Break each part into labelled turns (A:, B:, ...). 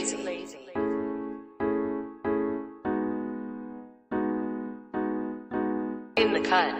A: In the cut.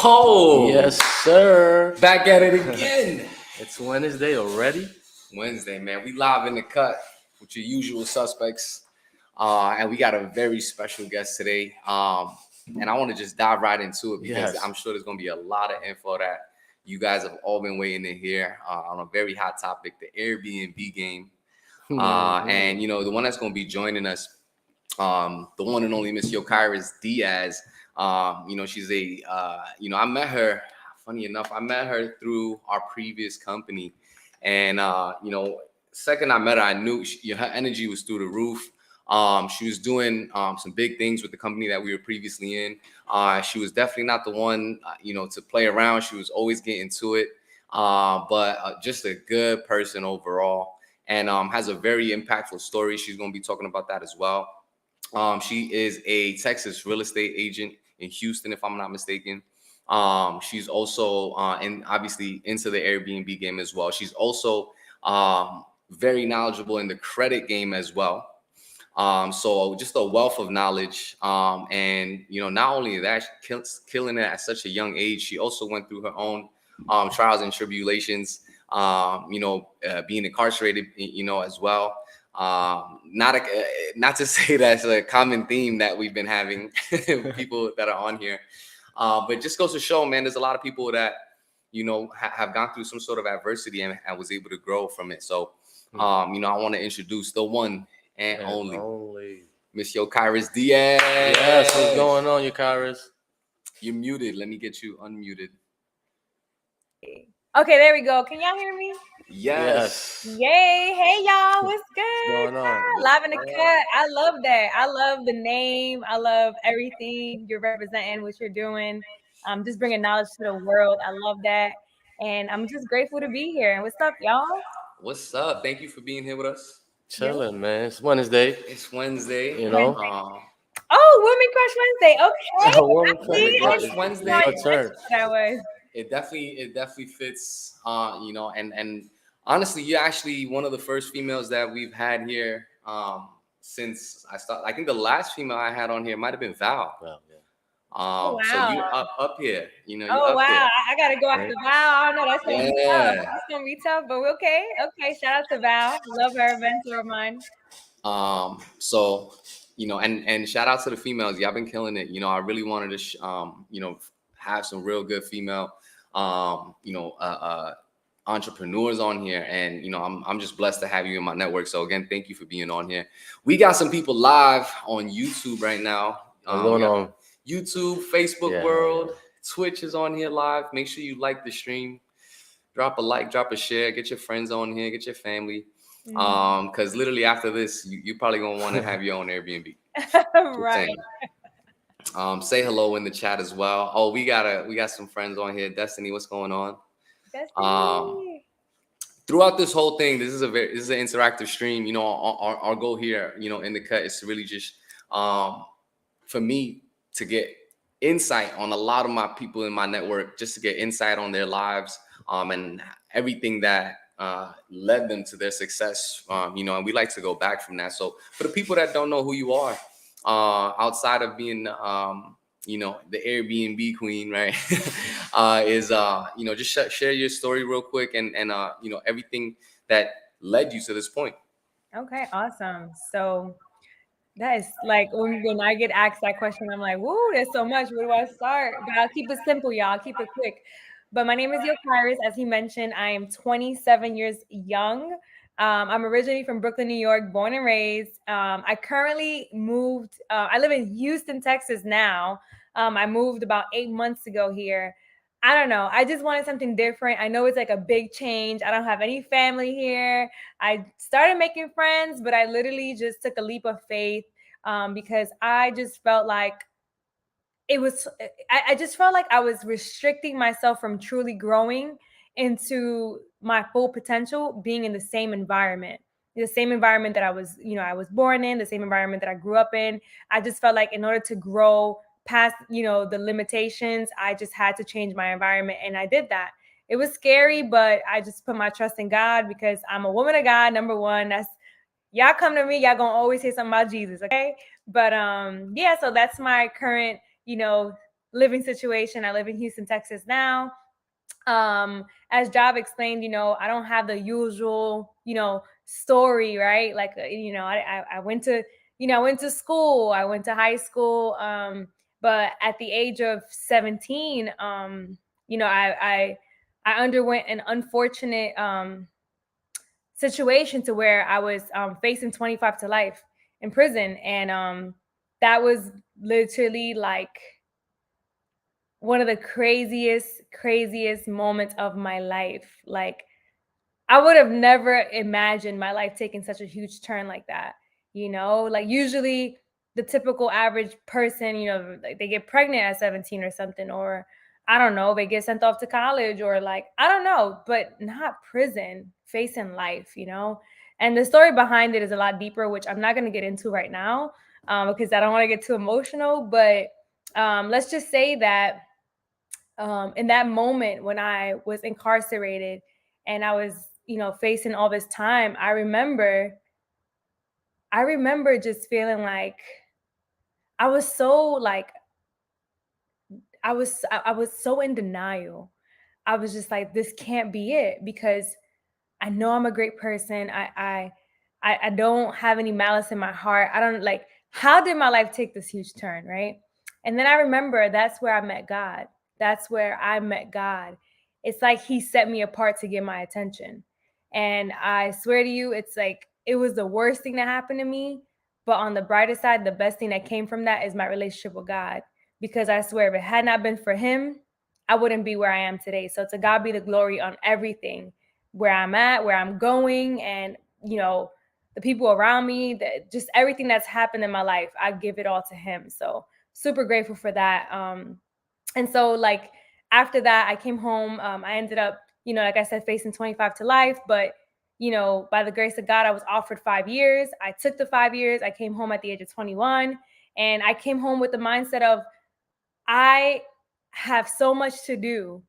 B: Oh,
C: yes, sir.
B: back at it again.
C: It's Wednesday already.
B: Wednesday, man. We live in the cut with your usual suspects. And we got a very special guest today. And I want to just dive right into it because I'm sure there's going to be a lot of info that you guys have all been waiting to hear on a very hot topic, the Air BnB game. And, you know, the one that's going to be joining us, the one and only Miss Yocairys Diaz. You know, she's a, you know, I met her, funny enough, I met her through our previous company. And, you know, second I met her, I knew her energy was through the roof. She was doing some big things with the company that we were previously in. She was definitely not the one, you know, to play around. She was always getting to it, but just a good person overall, and has a very impactful story. She's going to be talking about that as well. She is a Texas real estate agent in Houston, if I'm not mistaken. She's also and obviously into the Airbnb game as well. She's also very knowledgeable in the credit game as well. So just a wealth of knowledge. And, you know, not only that, she's killing it at such a young age. She also went through her own trials and tribulations, you know, being incarcerated, you know, as well. Not to say that's a common theme that we've been having with people that are on here. But just goes to show, man, there's a lot of people that, you know, have gone through some sort of adversity and was able to grow from it. So, you know, I want to introduce the one and only Miss Yocairys Diaz.
C: Yes, what's going on, Yocairys?
B: You're muted. Let me get you unmuted.
D: Okay, there we go. Can y'all hear me?
B: Yes.
D: Yay. Hey, y'all. What's good?
C: What's going on?
D: Live in the cut. I love that. I love the name. I love everything you're representing, what you're doing. Just bringing knowledge to the world. I love that. And I'm just grateful to be here. And what's up, y'all?
B: What's up? Thank you for being here with us.
C: Chilling, man. It's Wednesday.
B: It's Wednesday.
C: You know.
D: Oh, Women Crush Wednesday. Okay.
B: Women Crush Wednesday.
C: Your turn.
D: That was.
B: It definitely fits. You know, and honestly, you're actually one of the first females that we've had here since I started. I think the last female I had on here might have been Val.
C: Well, yeah.
D: Wow.
B: So you up here, you know.
D: Oh, wow.
B: Here.
D: I got to go after Val. I know that's going to be tough. That's going to be tough, but okay. Okay. Shout out to Val. Love her. Mentor of mine.
B: So, you know, and shout out to the females. Y'all been killing it. You know, I really wanted to, you know, have some real good female entrepreneurs on here, and I'm just blessed to have you in my network. So again, thank you for being on here. We got some people live on YouTube right now.
C: What's going on?
B: YouTube, Facebook world, Twitch is on here live. Make sure you like the stream, drop a like, drop a share, get your friends on here, get your family. Because literally after this, you probably gonna want to have your own Airbnb.
D: Right.
B: Say hello in the chat as well. Oh, we got some friends on here. Destiny, what's going on?
D: Destiny.
B: Throughout this whole thing, this is an interactive stream. Our goal here, in the cut, is to really just for me to get insight on a lot of my people in my network, just to get insight on their lives and everything that led them to their success. And we like to go back from that. So for the people that don't know who you are, outside of being the Airbnb queen, right? Just share your story real quick and everything that led you to this point.
D: Okay, awesome. So that is like when I get asked that question, I'm like, woo, there's so much. Where do I start? But I'll keep it simple, y'all. I'll keep it quick. But my name is Yocairys. As he mentioned, I am 27 years young. I'm originally from Brooklyn, New York, born and raised. I currently moved. I live in Houston, Texas now. I moved about 8 months ago here. I don't know. I just wanted something different. I know it's like a big change. I don't have any family here. I started making friends, but I literally just took a leap of faith because I just felt like I just felt like I was restricting myself from truly growing into my full potential being in the same environment. The same environment that I was born in, the same environment that I grew up in. I just felt like in order to grow past, the limitations, I just had to change my environment. And I did that. It was scary, but I just put my trust in God because I'm a woman of God, number one. That's y'all come to me, y'all gonna always say something about Jesus, okay? But so that's my current, living situation. I live in Houston, Texas now. As Job explained, I don't have the usual, story, right? Like, I went to, I went to school, I went to high school. But at the age of 17, I underwent an unfortunate situation to where I was facing 25 to life in prison. And that was literally like one of the craziest moments of my life. Like, I would have never imagined my life taking such a huge turn like that. Like usually the typical average person, like they get pregnant at 17 or something, or I don't know, they get sent off to college, or like, I don't know, but not prison, facing life, And the story behind it is a lot deeper, which I'm not going to get into right now because I don't want to get too emotional. But let's just say that in that moment when I was incarcerated and I was, facing all this time, I remember just feeling like I was so like I was so in denial. I was just like, this can't be it, because I know I'm a great person. I don't have any malice in my heart. I don't like, how did my life take this huge turn, right? And then I remember that's where I met God. That's where I met God. It's like he set me apart to get my attention. And I swear to you, it's like it was the worst thing that happened to me. But on the brighter side, the best thing that came from that is my relationship with God. Because I swear, if it had not been for him, I wouldn't be where I am today. So to God be the glory on everything, where I'm at, where I'm going, and the people around me, that just everything that's happened in my life, I give it all to him. So super grateful for that. And so like after that, I came home. I ended up, like I said, facing 25 to life, but by the grace of God, I was offered 5 years. I took the 5 years. I came home at the age of 21, and I came home with the mindset of, I have so much to do.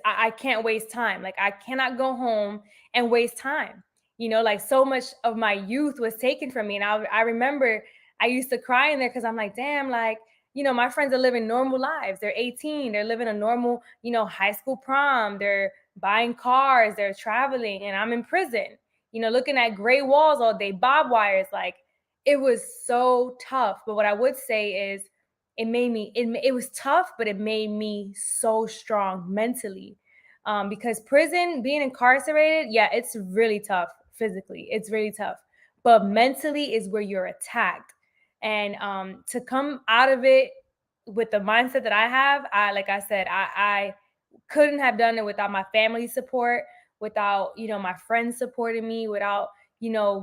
D: I can't waste time. Like, I cannot go home and waste time. Like, so much of my youth was taken from me. And I remember I used to cry in there because I'm like, damn, like, my friends are living normal lives. They're 18. They're living a normal, high school prom. They're buying cars. They're traveling. And I'm in prison, looking at gray walls all day, barbed wires. Like, it was so tough. But what I would say is, it was tough, but it made me so strong mentally. because prison, being incarcerated, yeah, it's really tough physically. It's really tough. But mentally is where you're attacked. And to come out of it with the mindset that I have, like I said, I couldn't have done it without my family support, without, my friends supporting me, without,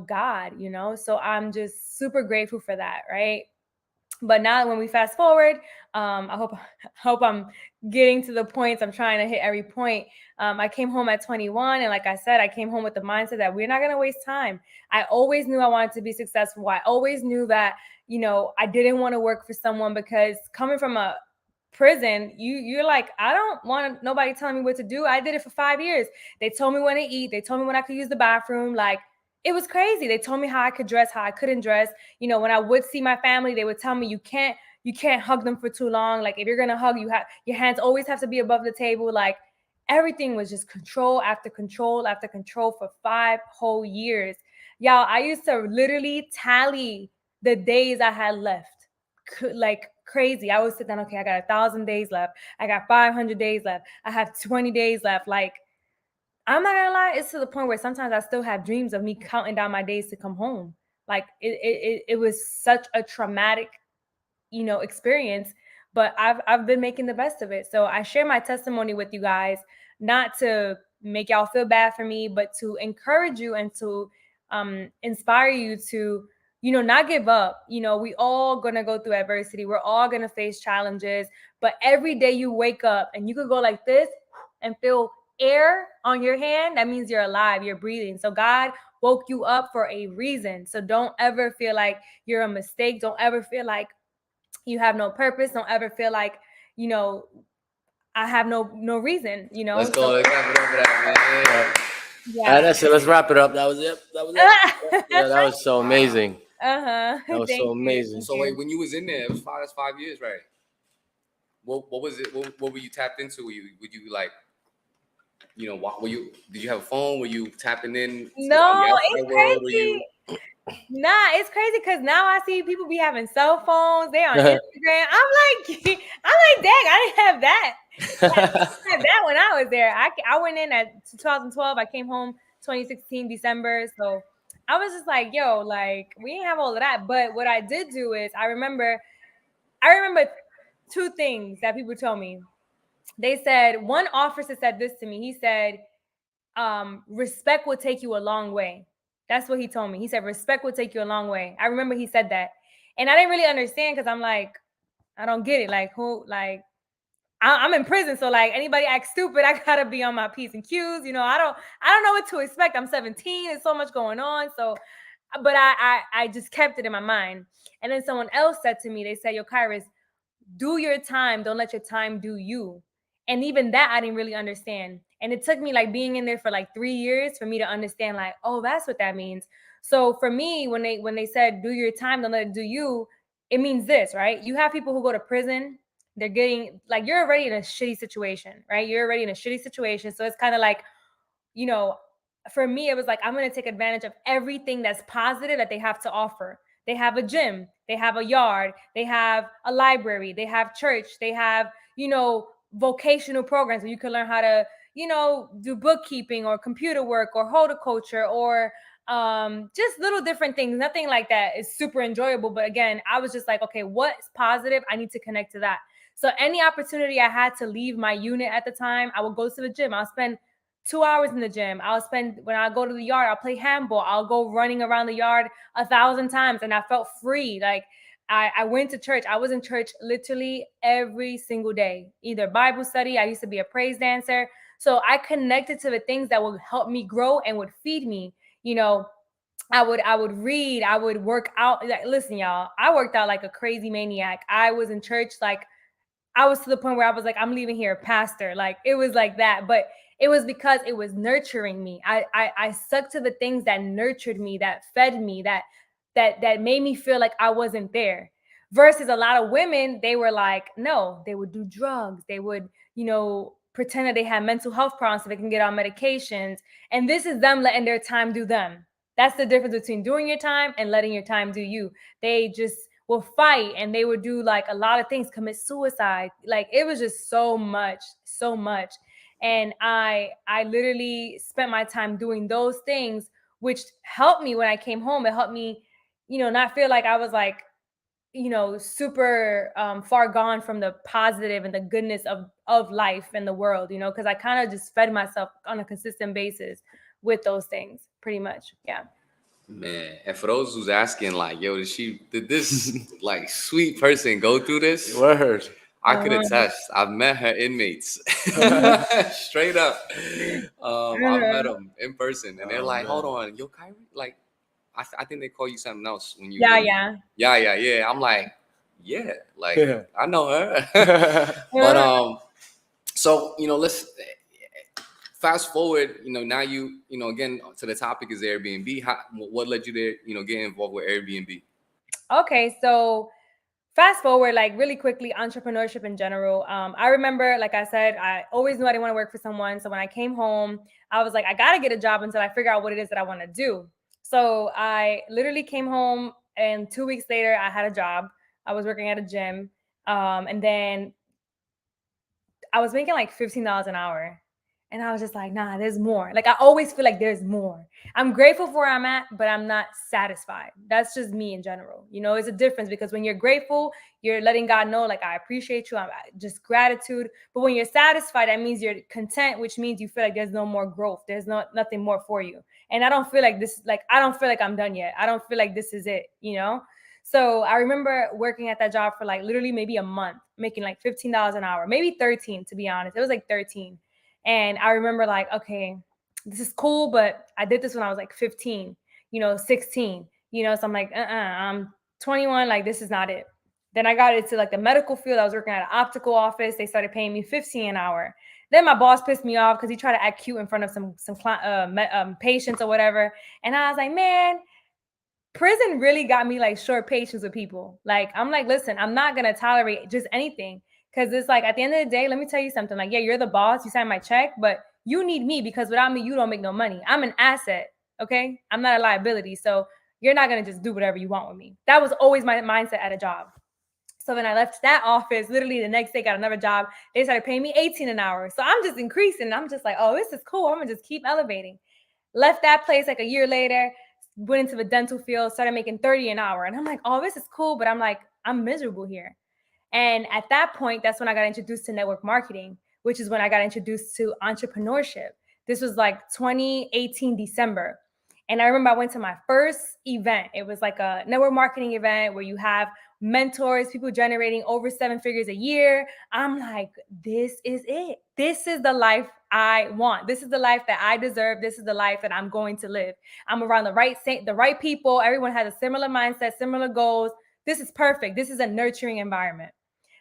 D: God, So I'm just super grateful for that, right? But now when we fast forward, I hope I'm getting to the points. I'm trying to hit every point. I came home at 21, and like I said, I came home with the mindset that we're not going to waste time. I always knew I wanted to be successful. I always knew that, I didn't want to work for someone, because coming from a prison, you're like, I don't want nobody telling me what to do. I did it for 5 years. They told me when to eat. They told me when I could use the bathroom. Like, it was crazy. They told me how I could dress, how I couldn't dress. When I would see my family, they would tell me, you can't hug them for too long. Like, if you're gonna hug, you have your hands always have to be above the table. Like, everything was just control after control after control for 5 whole years. Y'all, I used to literally tally the days I had left, like crazy. I would sit down, okay, I got 1,000 days left. I got 500 days left. I have 20 days left. Like, I'm not gonna lie, it's to the point where sometimes I still have dreams of me counting down my days to come home. Like, it was such a traumatic, experience, but I've been making the best of it. So I share my testimony with you guys, not to make y'all feel bad for me, but to encourage you and to inspire you to, not give up. We all gonna go through adversity. We're all gonna face challenges, but every day you wake up and you could go like this and feel air on your hand, that means you're alive, you're breathing. So God woke you up for a reason. So don't ever feel like you're a mistake. Don't ever feel like you have no purpose. Don't ever feel like, I have no reason,
B: Let's go. Let's wrap it up for that, man.
C: Yeah. That's it. Let's wrap it up. That was it. Yeah, that was so amazing.
D: That
C: was so amazing.
B: So wait, when you was in there, it was 5 years, right? What was it? What were you tapped into? Would you like, did you have a phone? Were you tapping in?
D: No, it's crazy. Nah, it's crazy because now I see people be having cell phones. They on Instagram. I'm like, dang, I didn't have that. I didn't have that when I was there. I went in at 2012. I came home 2016 December. So I was just like, yo, like, we didn't have all of that. But what I did do is I remember 2 things that people told me. They said, one officer said this to me. He said, respect will take you a long way. That's what he told me. He said, respect will take you a long way. I remember he said that. And I didn't really understand, because I'm like, I don't get it. Like, who, like, I'm in prison. So like, anybody act stupid, I gotta be on my P's and Q's. I don't know what to expect. I'm 17. There's so much going on. So, but I just kept it in my mind. And then someone else said to me, they said, Yocairys, do your time. Don't let your time do you. And even that, I didn't really understand. And it took me like being in there for like 3 years for me to understand, like, oh, that's what that means. So for me, when they said, do your time, don't let it do you, it means this, right? You have people who go to prison. They're getting, like, you're already in a shitty situation, right? You're already in a shitty situation. So it's kind of like, for me, it was like, I'm going to take advantage of everything that's positive that they have to offer. They have a gym, they have a yard, they have a library, they have church, they have, vocational programs where you can learn how to, do bookkeeping or computer work or horticulture or just little different things. Nothing like that is super enjoyable. But again, I was just like, okay, what's positive? I need to connect to that. So any opportunity I had to leave my unit at the time, I would go to the gym. I'll spend 2 hours in the gym. I'll spend, when I go to the yard, I'll play handball. I'll go running around the yard 1,000 times. And I felt free. Like, I went to church. I was in church literally every single day, either Bible study. I used to be a praise dancer. So I connected to the things that would help me grow and would feed me. I would read, I would work out. Like, listen, y'all, I worked out like a crazy maniac. I was in church, like, I was to the point where I was like, I'm leaving here a pastor. Like, it was like that. But it was because it was nurturing me. I stuck to the things that nurtured me, that fed me, that made me feel like I wasn't there. Versus a lot of women, they were like, no, they would do drugs. They would, pretend that they had mental health problems so they can get on medications. And this is them letting their time do them. That's the difference between doing your time and letting your time do you. They just will fight, and they would do like a lot of things, commit suicide. Like, it was just so much. And I literally spent my time doing those things, which helped me when I came home. It helped me, not feel like I was like, super far gone from the positive and the goodness of life and the world, because I kind of just fed myself on a consistent basis with those things, pretty much. Yeah.
B: Man, and for those who's asking, like, yo, did this like sweet person go through this?
C: Word.
B: I could attest. I've met her inmates straight up. I've met them in person, and they're like, "Hold on, Yocairys, like, I think they call you something else when you." Yeah. I'm like, yeah, like I know her. But so let's fast forward. Now again to the topic is Airbnb. What led you to get involved with Airbnb?
D: Okay, so fast forward, like really quickly, entrepreneurship in general. I remember, like I said, I always knew I didn't want to work for someone. So when I came home, I was like, I got to get a job until I figure out what it is that I want to do. So I literally came home, and 2 weeks later, I had a job. I was working at a gym. And then I was making like $15 an hour. And I was just like, nah, there's more. Like, I always feel like there's more. I'm grateful for where I'm at, but I'm not satisfied. That's just me in general. It's a difference, because when you're grateful, you're letting God know, like, I appreciate you. I'm just gratitude. But when you're satisfied, that means you're content, which means you feel like there's no more growth. There's nothing more for you. And I don't feel like this, like, I don't feel like I'm done yet. I don't feel like this is it, So I remember working at that job for like literally maybe a month, making like $15 an hour, maybe 13, to be honest. It was like 13. And I remember like, okay, this is cool, but I did this when I was like 15, 16, so I'm like, I'm 21, like this is not it. Then I got into like the medical field. I was working at an optical office. They started paying me 15 an hour. Then my boss pissed me off because he tried to act cute in front of some patients or whatever. And I was like, man, prison really got me like short patience with people. Like, I'm like, listen, I'm not going to tolerate just anything. Cause it's like, at the end of the day, let me tell you something. Like, yeah, you're the boss, you sign my check, but you need me, because without me, you don't make no money. I'm an asset. Okay. I'm not a liability. So you're not going to just do whatever you want with me. That was always my mindset at a job. So then I left that office, literally the next day, got another job. They started paying me 18 an hour. So I'm just increasing. I'm just like, oh, this is cool. I'm gonna just keep elevating. Left that place like a year later, went into the dental field, started making 30 an hour. And I'm like, oh, this is cool. But I'm like, I'm miserable here. And at that point, that's when I got introduced to network marketing, which is when I got introduced to entrepreneurship. This was like 2018, December. And I remember I went to my first event. It was like a network marketing event where you have mentors, people generating over 7 figures a year. I'm like, this is it. This is the life I want. This is the life that I deserve. This is the life that I'm going to live. I'm around the right people. Everyone has a similar mindset, similar goals. This is perfect. This is a nurturing environment.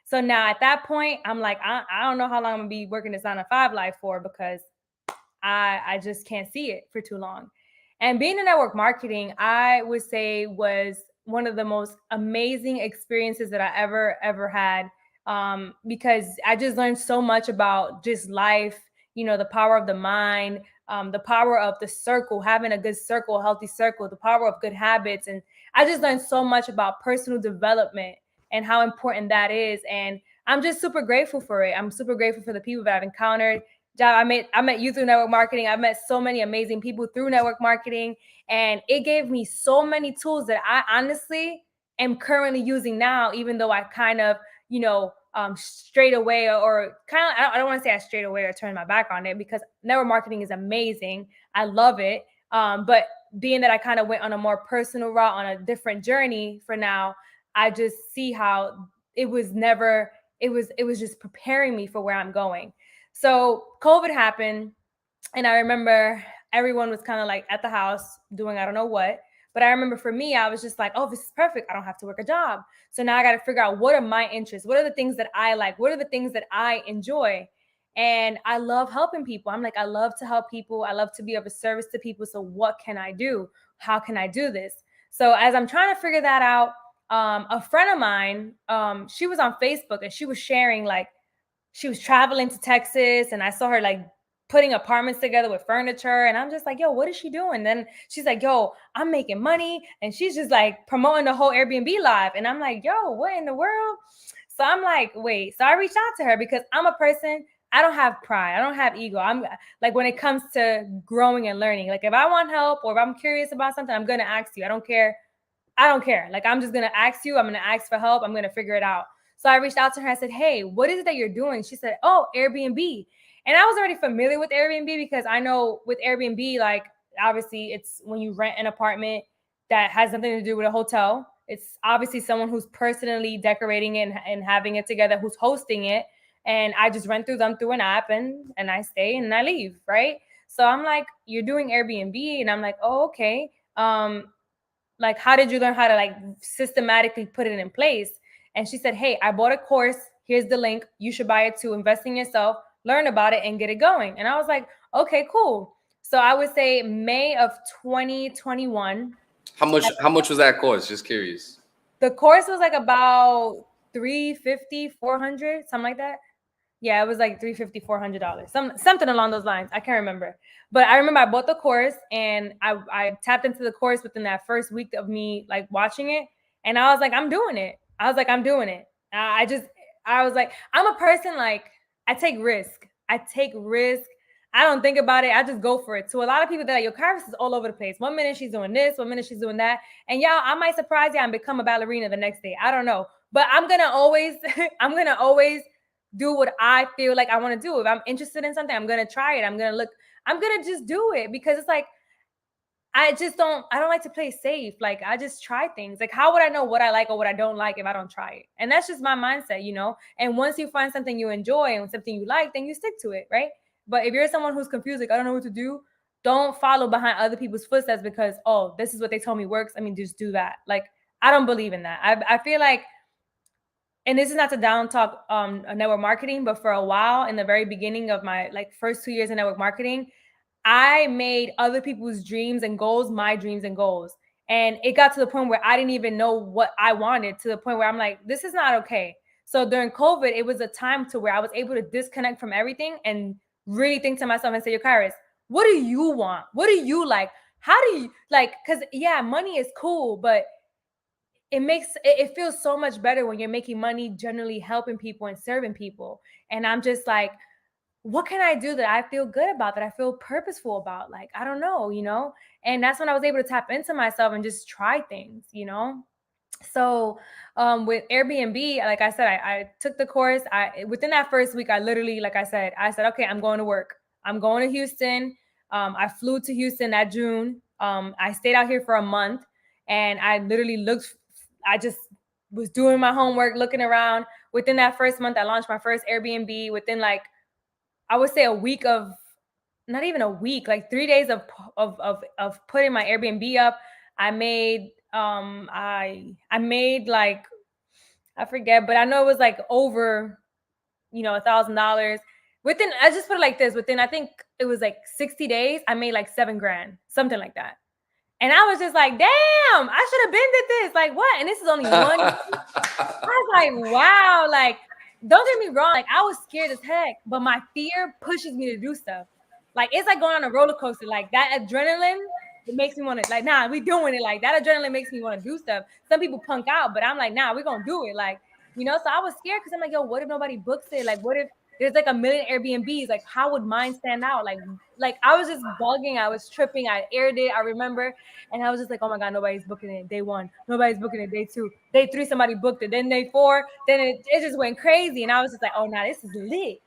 D: So now at that point, I'm like, I don't know how long I'm gonna be working this 9-to-5 life for, because I just can't see it for too long. And being in network marketing, I would say, was one of the most amazing experiences that I ever had, because I just learned so much about just life, the power of the mind, the power of the circle, having a good circle, a healthy circle, the power of good habits. And I just learned so much about personal development and how important that is. And I'm just super grateful for it. I'm super grateful for the people that I've encountered. I met you through network marketing. I met so many amazing people through network marketing, and it gave me so many tools that I honestly am currently using now, even though I kind of, strayed away, or kind of, I don't want to say I strayed away or turned my back on it, because network marketing is amazing. I love it. But being that I kind of went on a more personal route, on a different journey for now, I just see how it was just preparing me for where I'm going. So COVID happened, and I remember everyone was kind of like at the house doing I don't know what. But I remember for me, I was just like, oh, this is perfect. I don't have to work a job. So now I got to figure out, what are my interests? What are the things that I like? What are the things that I enjoy? And I love helping people. I'm like, I love to help people. I love to be of a service to people. So what can I do? How can I do this? So as I'm trying to figure that out, a friend of mine, she was on Facebook, and she was sharing, like, she was traveling to Texas, and I saw her like putting apartments together with furniture. And I'm just like, yo, what is she doing? Then she's like, yo, I'm making money. And she's just like promoting the whole Airbnb live. And I'm like, yo, what in the world? So I'm like, wait. So I reached out to her, because I'm a person, I don't have pride. I don't have ego. I'm like, when it comes to growing and learning, like if I want help or if I'm curious about something, I'm going to ask you. I don't care. Like, I'm just going to ask you. I'm going to ask for help. I'm going to figure it out. So I reached out to her. I said, hey, what is it that you're doing? She said, oh, Airbnb. And I was already familiar with Airbnb because I know with Airbnb, like, obviously it's when you rent an apartment that has nothing to do with a hotel. It's obviously someone who's personally decorating it and having it together, who's hosting it. And I just rent through them through an app and I stay and I leave, right? So I'm like, you're doing Airbnb. And I'm like, oh, okay. Like, how did you learn how to like systematically put it in place? And she said, hey, I bought a course. Here's the link. You should buy it too. Invest in yourself, learn about it and get it going. And I was like, okay, cool. So I would say May of 2021.
B: How much was that course? Just curious.
D: The course was like about $350, $400, something like that. Yeah, it was like $350, $400, something along those lines. I can't remember, but I remember I bought the course and I tapped into the course within that first week of me like watching it, and I was like, I'm doing it. I'm doing it. I was like, I'm a person like I take risk. I don't think about it. I just go for it. So a lot of people that are like, Yocairys is all over the place. 1 minute she's doing this, 1 minute she's doing that. And y'all, I might surprise you and become a ballerina the next day. I don't know. But I'm gonna always do what I feel like I want to do. If I'm interested in something, I'm gonna try it. I'm gonna just do it because it's like I don't like to play safe. Like I just try things. Like how would I know what I like or what I don't like if I don't try it? And that's just my mindset, you know? And once you find something you enjoy and something you like, then you stick to it, right? But if you're someone who's confused, like I don't know what to do, don't follow behind other people's footsteps because, oh, this is what they told me works. I mean, just do that. Like I don't believe in that. I feel like, and this is not to down talk network marketing, but for a while in the very beginning of my like first 2 years in network marketing, I made other people's dreams and goals my dreams and goals. And it got to the point where I didn't even know what I wanted, to the point where I'm like, this is not okay. So during COVID, it was a time to where I was able to disconnect from everything and really think to myself and say, Yocairys, what do you want? What do you like? How do you like? Because yeah, money is cool, but it feels so much better when you're making money, generally helping people and serving people. And I'm just like, what can I do that I feel good about, that I feel purposeful about? Like, I don't know, you know? And that's when I was able to tap into myself and just try things, you know? So with Airbnb, like I said, I took the course. Within that first week, I literally, like I said, okay, I'm going to work. I'm going to Houston. I flew to Houston that June. I stayed out here for a month and I literally I just was doing my homework, looking around. Within that first month, I launched my first Airbnb. Within like, I would say a week of, not even a week, like 3 days of putting my Airbnb up, I made I made like, I forget, but I know it was like over, you know, $1,000. Within, I just put it like this, within I think it was like 60 days, I made like 7 grand, something like that. And I was just like, damn, I should have been did this. Like what? And this is only one. I was like, wow, like don't get me wrong, like I was scared as heck, but my fear pushes me to do stuff. Like it's like going on a roller coaster. Like that adrenaline, it makes me want to like, nah, we doing it. Like that adrenaline makes me want to do stuff. Some people punk out, but I'm like, nah, we're gonna do it. Like, you know, so I was scared because I'm like, yo, what if nobody books it? Like, what if there's like a million Airbnbs? Like, how would mine stand out? Like I was just bugging, I was tripping, I aired it, I remember, and I was just like, oh my god, nobody's booking it day 1, nobody's booking it day 2, day 3, somebody booked it, then day 4, then it just went crazy, and I was just like, oh, nah, this is lit.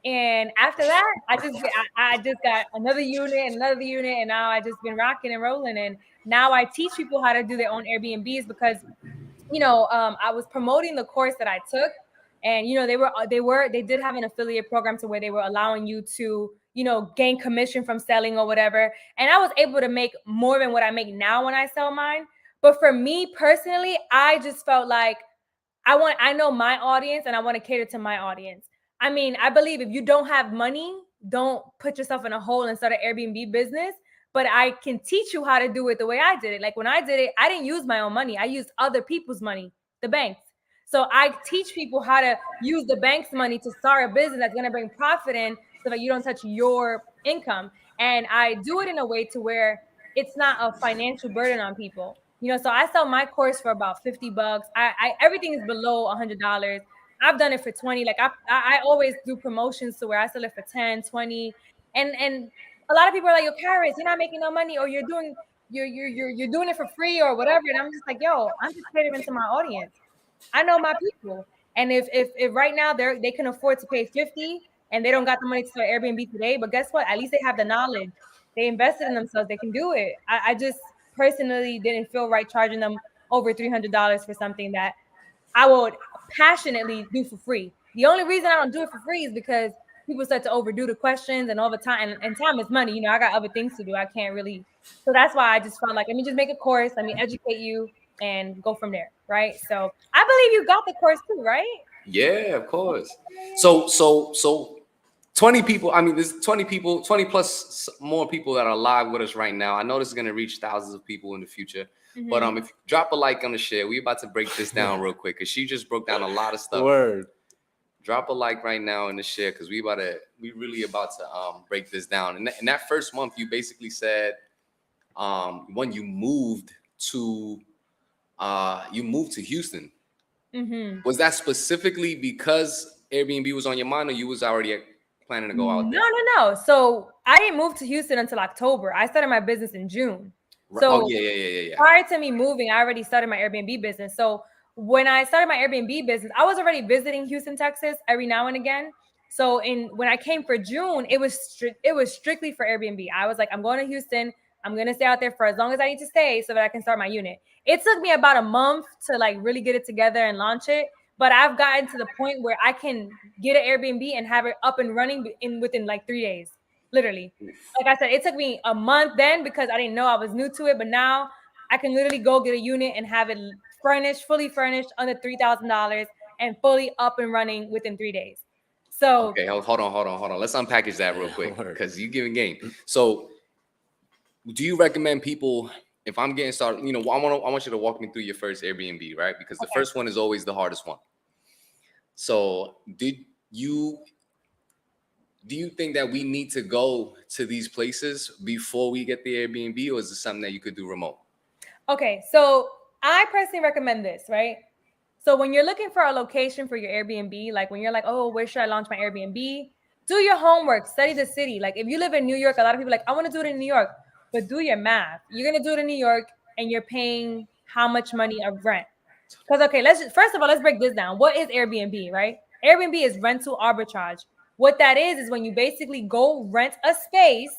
D: And after that, I just got another unit, and now I just been rocking and rolling. And now I teach people how to do their own Airbnbs because, you know, I was promoting the course that I took, and you know they did have an affiliate program to where they were allowing you to, you know, gain commission from selling or whatever. And I was able to make more than what I make now when I sell mine. But for me personally, I just felt like I know my audience and I want to cater to my audience. I mean, I believe if you don't have money, don't put yourself in a hole and start an Airbnb business. But I can teach you how to do it the way I did it. Like when I did it, I didn't use my own money. I used other people's money, the banks. So I teach people how to use the bank's money to start a business that's going to bring profit in so that you don't touch your income. And I do it in a way to where it's not a financial burden on people. You know, so I sell my course for about $50. I everything is below $100. I've done it for 20. Like I always do promotions to where I sell it for 10, 20. And a lot of people are like, Yocairys, you're not making no money, or you're doing it for free or whatever. And I'm just like, yo, I'm just catering to my audience. I know my people. And if right now they can afford to pay 50 and they don't got the money to start Airbnb today, but guess what? At least they have the knowledge. They invested in themselves. They can do it. I just personally didn't feel right charging them over $300 for something that I would passionately do for free. The only reason I don't do it for free is because people start to overdo the questions and all the time. And time is money. You know, I got other things to do. I can't really. So that's why I just felt like, let me just make a course. Let me educate you and go from there. Right. So I believe you got the course too, right?
B: Yeah, of course. So 20 people. I mean, there's 20 people, 20 plus more people that are live with us right now. I know this is gonna reach thousands of people in the future.
D: Mm-hmm.
B: But if you drop a like on the share, we about to break this down real quick because she just broke down a lot of stuff.
C: Word.
B: Drop a like right now in the share because we really about to break this down. And in that first month, you basically said when you moved to Houston.
D: Mm-hmm.
B: Was that specifically because Airbnb was on your mind, or you was already planning to go out there?
D: No. So I didn't move to Houston until October. I started my business in June.
B: So yeah.
D: Prior to me moving, I already started my Airbnb business. So when I started my Airbnb business, I was already visiting Houston, Texas every now and again. So when I came for June, it was strictly for Airbnb. I was like, I'm going to Houston. I'm going to stay out there for as long as I need to stay so that I can start my unit. It took me about a month to like really get it together and launch it. But I've gotten to the point where I can get an Airbnb and have it up and running within like 3 days. Literally. Like I said, it took me a month then because I didn't know, I was new to it. But now I can literally go get a unit and have it fully furnished under $3,000 and fully up and running within 3 days. So
B: okay, hold on. Let's unpackage that real quick because you giving game. So do you recommend people, if I'm getting started, you know, I want you to walk me through your first Airbnb, right? Because the first one is always the hardest one. So do you think that we need to go to these places before we get the Airbnb, or is it something that you could do remote?
D: Okay, so I personally recommend this, right? So when you're looking for a location for your Airbnb, like when you're like, oh, where should I launch my Airbnb? Do your homework, study the city. Like if you live in New York, a lot of people are like, I want to do it in New York, but do your math. You're going to do it in New York and you're paying how much money of rent? Because, okay, first of all, let's break this down. What is Airbnb, right? Airbnb is rental arbitrage. What that is when you basically go rent a space,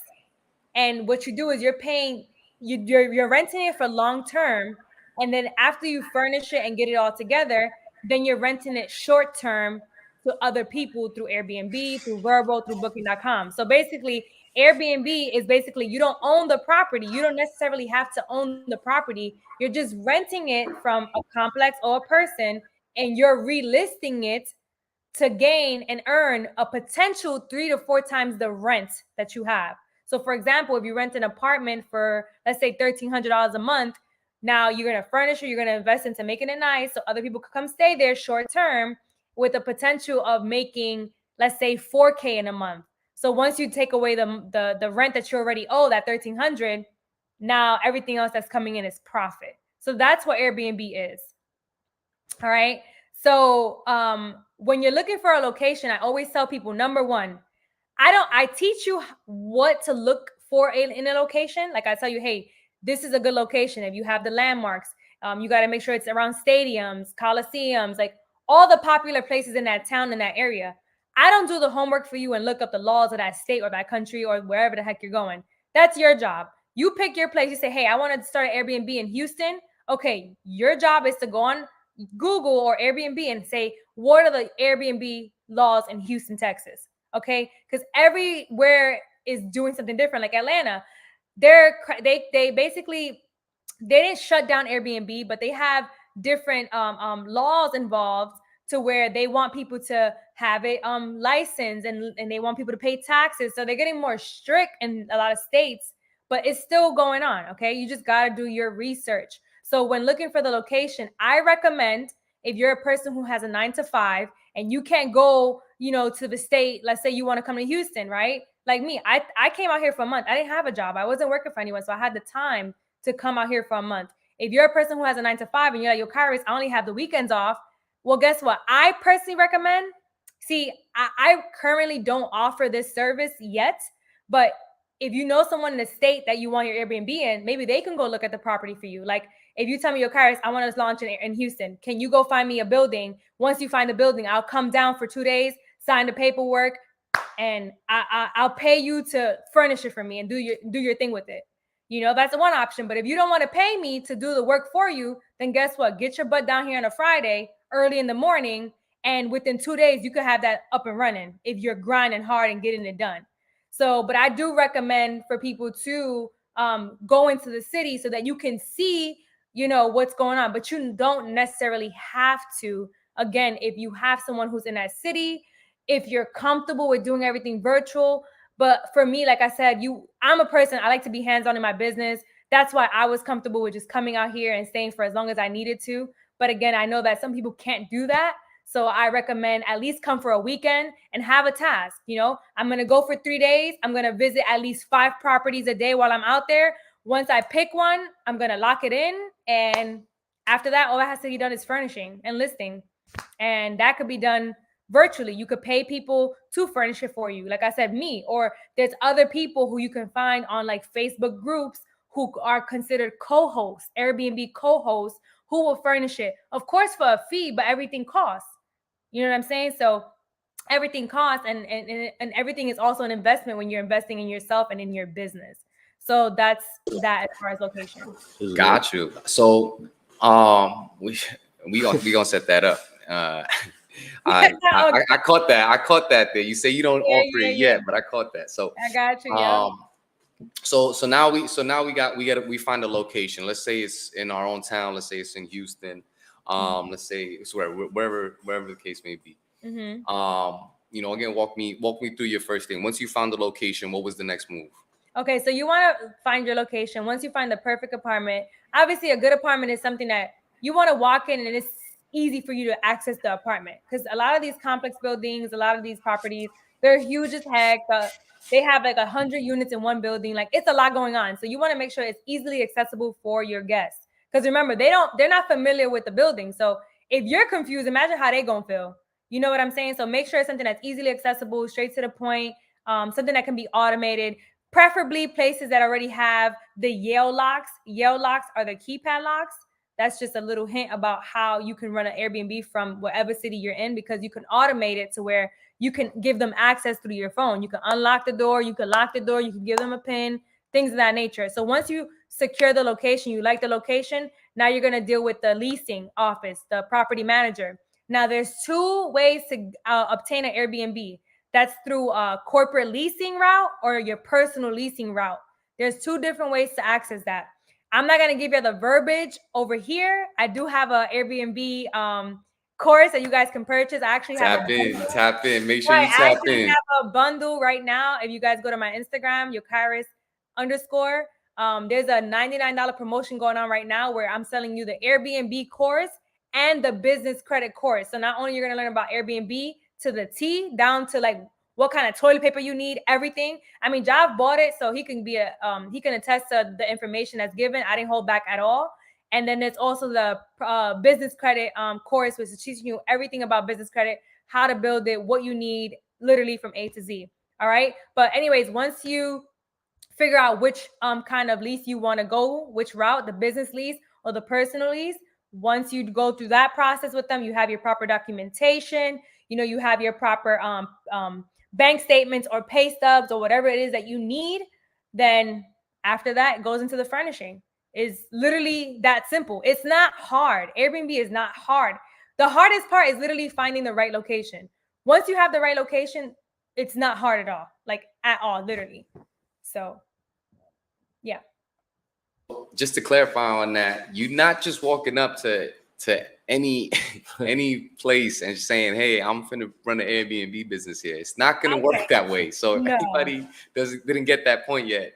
D: and what you do is you're paying, you're renting it for long term, and then after you furnish it and get it all together, then you're renting it short term to other people through Airbnb, through Vrbo, through Booking.com. So basically, Airbnb is basically you don't own the property. You don't necessarily have to own the property. You're just renting it from a complex or a person, and you're relisting it to gain and earn a potential 3 to 4 times the rent that you have. So for example, if you rent an apartment for, let's say, $1,300 a month, now you're going to furnish it, you're going to invest into making it nice so other people could come stay there short term with the potential of making, let's say, $4K in a month. So once you take away the rent that you already owe, that $1,300, now everything else that's coming in is profit. So that's what Airbnb is. All right. So when you're looking for a location, I always tell people, number one, I teach you what to look for in a location. Like I tell you, hey, this is a good location. If you have the landmarks, you got to make sure it's around stadiums, coliseums, like all the popular places in that town, in that area. I don't do the homework for you and look up the laws of that state or that country or wherever the heck you're going. That's your job. You pick your place. You say, hey, I want to start an Airbnb in Houston. Okay, your job is to go on Google or Airbnb and say, what are the Airbnb laws in Houston, Texas? Okay, because everywhere is doing something different. Like Atlanta, they basically, they didn't shut down Airbnb, but they have different laws involved to where they want people to have it licensed and they want people to pay taxes. So they're getting more strict in a lot of states, but it's still going on. Okay, you just got to do your research. So when looking for the location, I recommend, if you're a person who has a 9 to 5 and you can't go, to the state, let's say you want to come to Houston, right? Like me, I came out here for a month. I didn't have a job. I wasn't working for anyone. So I had the time to come out here for a month. If you're a person who has a 9 to 5 and you're like, Yocairys, I only have the weekends off, Well, guess what? I personally recommend. See, I currently don't offer this service yet, but if you know someone in the state that you want your Airbnb in, maybe they can go look at the property for you. Like if you tell me, Yocairys, I want to launch in Houston, can you go find me a building? Once you find the building, I'll come down for 2 days, sign the paperwork, and I'll pay you to furnish it for me and do your thing with it. You know, that's the one option. But if you don't want to pay me to do the work for you, then guess what? Get your butt down here on a Friday early in the morning, and within 2 days, you could have that up and running if you're grinding hard and getting it done. So, but I do recommend for people to go into the city so that you can see, you know, what's going on. But you don't necessarily have to. Again, if you have someone who's in that city, if you're comfortable with doing everything virtual. But for me, like I said, I'm a person, I like to be hands-on in my business. That's why I was comfortable with just coming out here and staying for as long as I needed to. But again, I know that some people can't do that. So I recommend at least come for a weekend and have a task. You know, I'm going to go for 3 days. I'm going to visit at least 5 properties a day while I'm out there. Once I pick one, I'm going to lock it in. And after that, all that has to be done is furnishing and listing. And that could be done virtually. You could pay people to furnish it for you. Like I said, me, or there's other people who you can find on like Facebook groups who are considered co-hosts, Airbnb co-hosts, who will furnish it. Of course, for a fee, but everything costs. You know what I'm saying? So everything costs, and everything is also an investment when you're investing in yourself and in your business. So that's that as far as location.
B: Got you. So we gonna set that up. I caught that. I caught that there. You say you don't offer it yet, but I caught that. So
D: I got you. Yeah.
B: So now we find a location. Let's say it's in our own town. Let's say it's in Houston. Let's say it's wherever the case may be. You know, again, walk me through your first thing. Once you found the location, what was the next move?
D: Okay, so you want to find your location. Once you find the perfect apartment, obviously a good apartment is something that you want to walk in and it's easy for you to access the apartment, because a lot of these complex buildings, a lot of these properties, they're huge as heck. They have like 100 units in one building. Like it's a lot going on. So you want to make sure it's easily accessible for your guests. Because remember, they're not familiar with the building. So if you're confused, imagine how they gonna feel. You know what I'm saying? So make sure it's something that's easily accessible, straight to the point, something that can be automated. Preferably places that already have the Yale locks. Yale locks are the keypad locks. That's just a little hint about how you can run an Airbnb from whatever city you're in, because you can automate it to where you can give them access through your phone. You can unlock the door, you can lock the door, you can give them a pin, things of that nature. So once you secure the location, you like the location, now you're going to deal with the leasing office, the property manager. Now there's 2 ways to obtain an Airbnb. That's through a corporate leasing route or your personal leasing route. There's 2 different ways to access that. I'm not going to give you the verbiage over here. I do have an Airbnb course that you guys can purchase. I actually have
B: tap in. Make sure you tap in.
D: I actually have a bundle right now. If you guys go to my Instagram, Yocairys _, there's a $99 promotion going on right now where I'm selling you the Airbnb course and the business credit course. So not only you're going to learn about Airbnb to the T, down to like what kind of toilet paper you need, everything. I mean, Jav bought it, so he can he can attest to the information that's given. I didn't hold back at all. And then there's also the business credit course, which is teaching you everything about business credit, how to build it, what you need, literally from A to Z. All right. But anyways, once you figure out which kind of lease you want to go, which route, the business lease or the personal lease, once you go through that process with them, you have your proper documentation, you know, you have your proper bank statements or pay stubs or whatever it is that you need. Then after that, it goes into the furnishing. It's literally that simple. It's not hard. Airbnb is not hard. The hardest part is literally finding the right location. Once you have the right location, it's not hard at all, like at all, literally. So, yeah.
B: Just to clarify on that, you're not just walking up to any place and saying, "Hey, I'm finna run an Airbnb business here." It's not gonna work that way. So if anybody didn't get that point yet,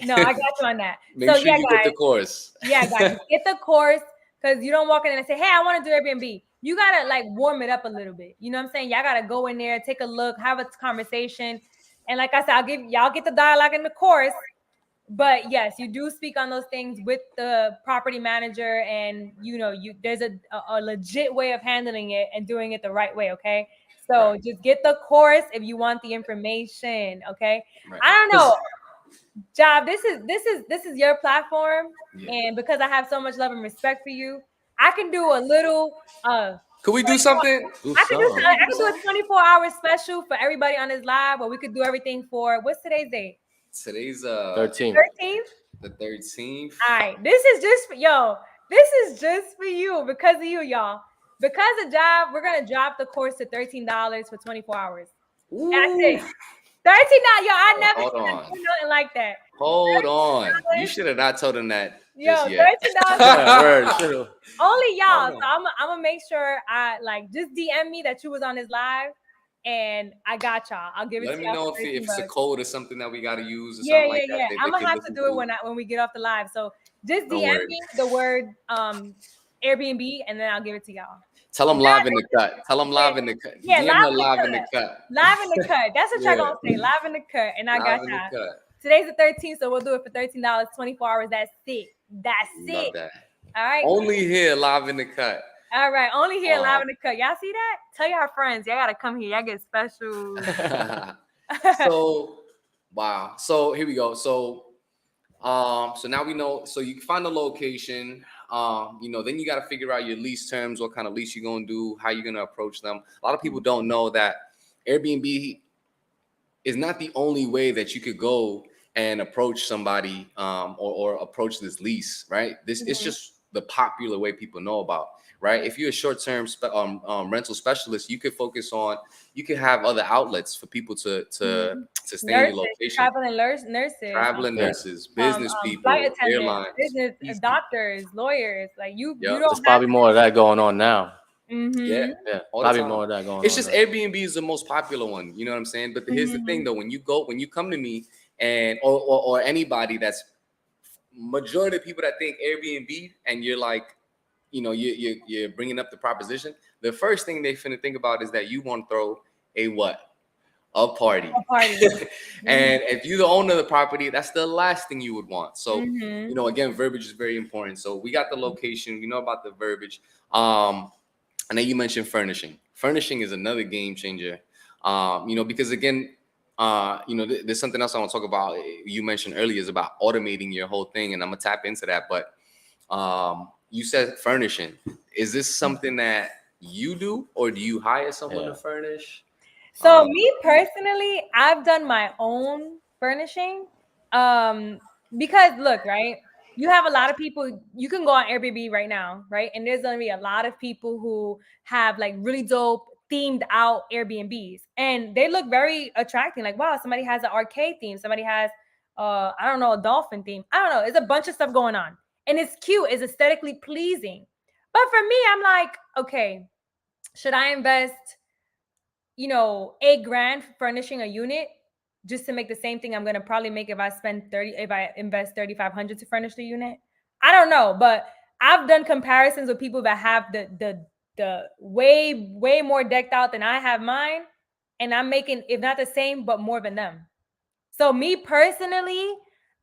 D: no, I got you on that.
B: Make sure you get the course.
D: Yeah, guys, get the course, because you don't walk in and say, "Hey, I want to do Airbnb." You gotta like warm it up a little bit. You know what I'm saying? Y'all gotta go in there, take a look, have a conversation, and like I said, y'all get the dialogue in the course. But yes, you do speak on those things with the property manager, and there's a legit way of handling it and doing it the right way. Okay, so
B: Right.
D: just get the course if you want the information. Okay,
B: Right.
D: I don't know, Job. This is your platform,
B: Yeah.
D: and because I have so much love and respect for you, I can do a little
B: Could we do something?
C: Do
D: I could do
C: something.
D: I could do a 24-hour special for everybody on this live, where we could do everything for what's today's date?
B: Today's
C: 13.
D: 13th.
B: the 13th.
D: All right, this is just for This is just for you, because of you, y'all. Because of Job, we're gonna drop the course to $13 for 24 hours. That's
B: Ooh.
D: it. $13, yo. I never
B: Hold
D: seen
B: on.
D: nothing like that.
B: Hold on. You
D: $13.
B: should have not told him that
D: Yo,
B: just yet.
D: $13.
C: Yeah, word, should've.
D: Only y'all.
B: Hold
D: So I'm gonna make sure I just DM me that you was on this live, and I got y'all. I'll give it
B: Let
D: to
B: me
D: y'all
B: know
D: for
B: if
D: 13
B: it's a
D: bucks.
B: code or something that we got to use or
D: Yeah,
B: something like that.
D: yeah.
B: They
D: I'm gonna have to
B: listen
D: do it when we get off the live. So just
B: No
D: DM
B: worries.
D: me the word Airbnb, and then I'll give it to y'all.
B: Tell them live in the cut. Tell them live in the cut.
D: Yeah,
B: DM
D: live
B: her
D: in the
B: live
D: cut.
B: in the cut.
D: Live in the cut. That's what y'all
B: Yeah.
D: gonna say. Live in the cut, and I got
B: Live in the
D: y'all.
B: cut.
D: Today's the 13th, so we'll do it for $13, 24 hours. That's it. That's
B: Love
D: it.
B: that.
D: All right.
B: Only here live in the cut.
D: All right. Only here, live
B: Wow.
D: in the cut. Y'all see that? Tell your friends. Y'all gotta come here. Y'all get special.
B: So wow. So here we go. So now we know. So you find the location. Then you got to figure out your lease terms, what kind of lease you're gonna do, how you're gonna approach them. A lot of people don't know that Airbnb is not the only way that you could go and approach somebody or approach this lease, right? It's just the popular way people know about, right? If you're a short-term rental specialist, you could focus on, you could have other outlets for people to stay in your location.
D: Traveling nurses,
B: Traveling nurses, business people,
D: flight attendants,
B: airlines,
D: business
B: these
D: doctors, lawyers. Like you
B: Yep.
D: don't
C: There's probably more of that going on now.
B: Yeah,
C: Yeah,
B: all the
C: probably
B: time.
C: more of that going on.
B: It's just
C: now.
B: Airbnb is the most popular one. You know what I'm saying? But here's the thing, though: when you come to me and or anybody that's majority of people that think Airbnb, and you're like, you're bringing up the proposition. The first thing they finna think about is that you want to throw a what? A party. And if you're the owner of the property, that's the last thing you would want. So, again, verbiage is very important. So we got the location, we know about the verbiage. And then you mentioned furnishing. Furnishing is another game changer. Because again, there's something else I want to talk about. You mentioned earlier is about automating your whole thing, and I'm gonna tap into that. But you said furnishing. Is this something that you do, or do you hire someone to furnish?
D: So me personally, I've done my own furnishing. Because look, right? You have a lot of people, you can go on Airbnb right now, right? And there's gonna be a lot of people who have like really dope themed out Airbnbs, and they look very attracting. Like, wow, somebody has an arcade theme, somebody has I don't know, a dolphin theme. I don't know. It's a bunch of stuff going on. And it's cute, it's aesthetically pleasing. But for me, I'm like, okay, should I invest $8,000 furnishing a unit just to make the same thing I'm gonna probably make if I invest 3,500 to furnish the unit? I don't know, but I've done comparisons with people that have the way more decked out than I have mine, and I'm making, if not the same, but more than them. So me personally,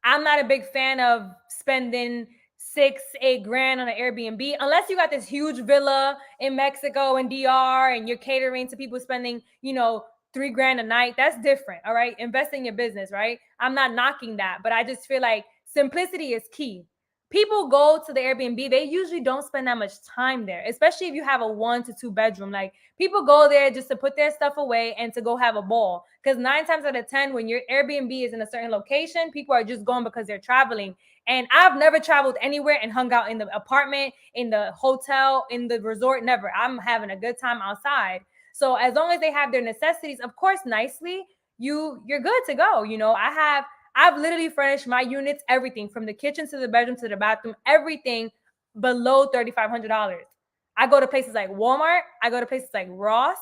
D: I'm not a big fan of spending 6-8 grand on an Airbnb unless you got this huge villa in Mexico and DR and you're catering to people spending, $3,000 a night. That's different. All right. Invest in your business, right? I'm not knocking that, but I just feel like simplicity is key. People go to the Airbnb, they usually don't spend that much time there, especially if you have a 1 to 2 bedroom. Like, people go there just to put their stuff away and to go have a ball. Because 9 times out of 10, when your Airbnb is in a certain location, people are just going because they're traveling. And I've never traveled anywhere and hung out in the apartment, in the hotel, in the resort. Never. I'm having a good time outside. So as long as they have their necessities, of course, nicely, you're good to go. I've literally furnished my units, everything from the kitchen to the bedroom to the bathroom, everything below $3,500. I go to places like Walmart. I go to places like Ross.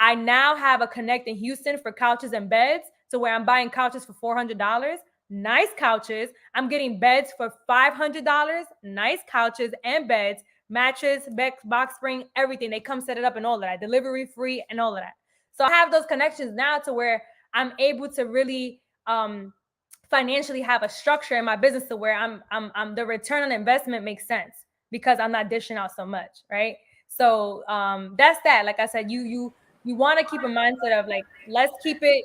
D: I now have a connect in Houston for couches and beds, to where I'm buying couches for $400. Nice couches. I'm getting beds for $500. Nice couches and beds, mattress, box spring, everything. They come set it up and all of that. Delivery free and all of that. So I have those connections now to where I'm able to really financially have a structure in my business to where I'm the return on investment makes sense because I'm not dishing out so much, right? So that's that. Like I said, you want to keep a mindset of like, let's keep it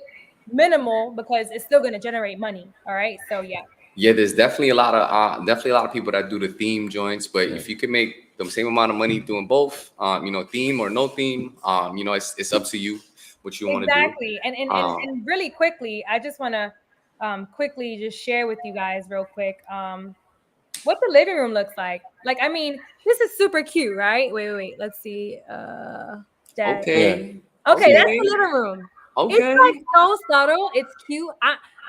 D: minimal because it's still going to generate money. All right. So yeah.
B: Yeah, there's definitely a lot of people that do the theme joints, but if you can make the same amount of money doing both, theme or no theme, it's up to you what you want to do.
D: Exactly. And really quickly, I just want to quickly just share with you guys real quick what the living room looks like. Like, I mean, this is super cute, right? Wait. Let's see. That.
B: Okay.
D: Okay, that's the living room.
B: Okay.
D: It's like so subtle. It's cute.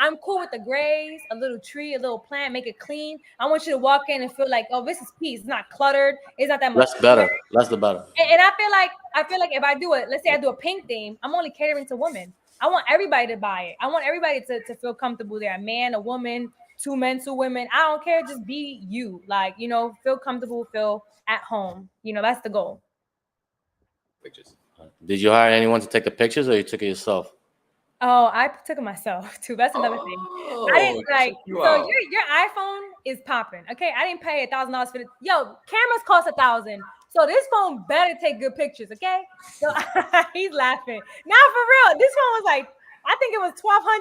D: I'm cool with the grays, a little tree, a little plant, make it clean. I want you to walk in and feel like, oh, this is peace. It's not cluttered. It's not that much.
C: That's better. That's the better.
D: And I feel like if I do it, let's say I do a pink theme, I'm only catering to women. I want everybody to buy it. I want everybody to feel comfortable there. A man, a woman, 2 men, 2 women. I don't care. Just be you. Like, feel comfortable, feel at home. That's the goal.
B: Pictures.
C: Did you hire anyone to take the pictures or you took it yourself?
D: Oh, I took it myself too. That's another thing. I didn't like. So your iPhone is popping. Okay, I didn't pay $1,000 for it. Yo, cameras cost $1,000. So this phone better take good pictures. Okay. So he's laughing. Now for real, this phone was like, I think it was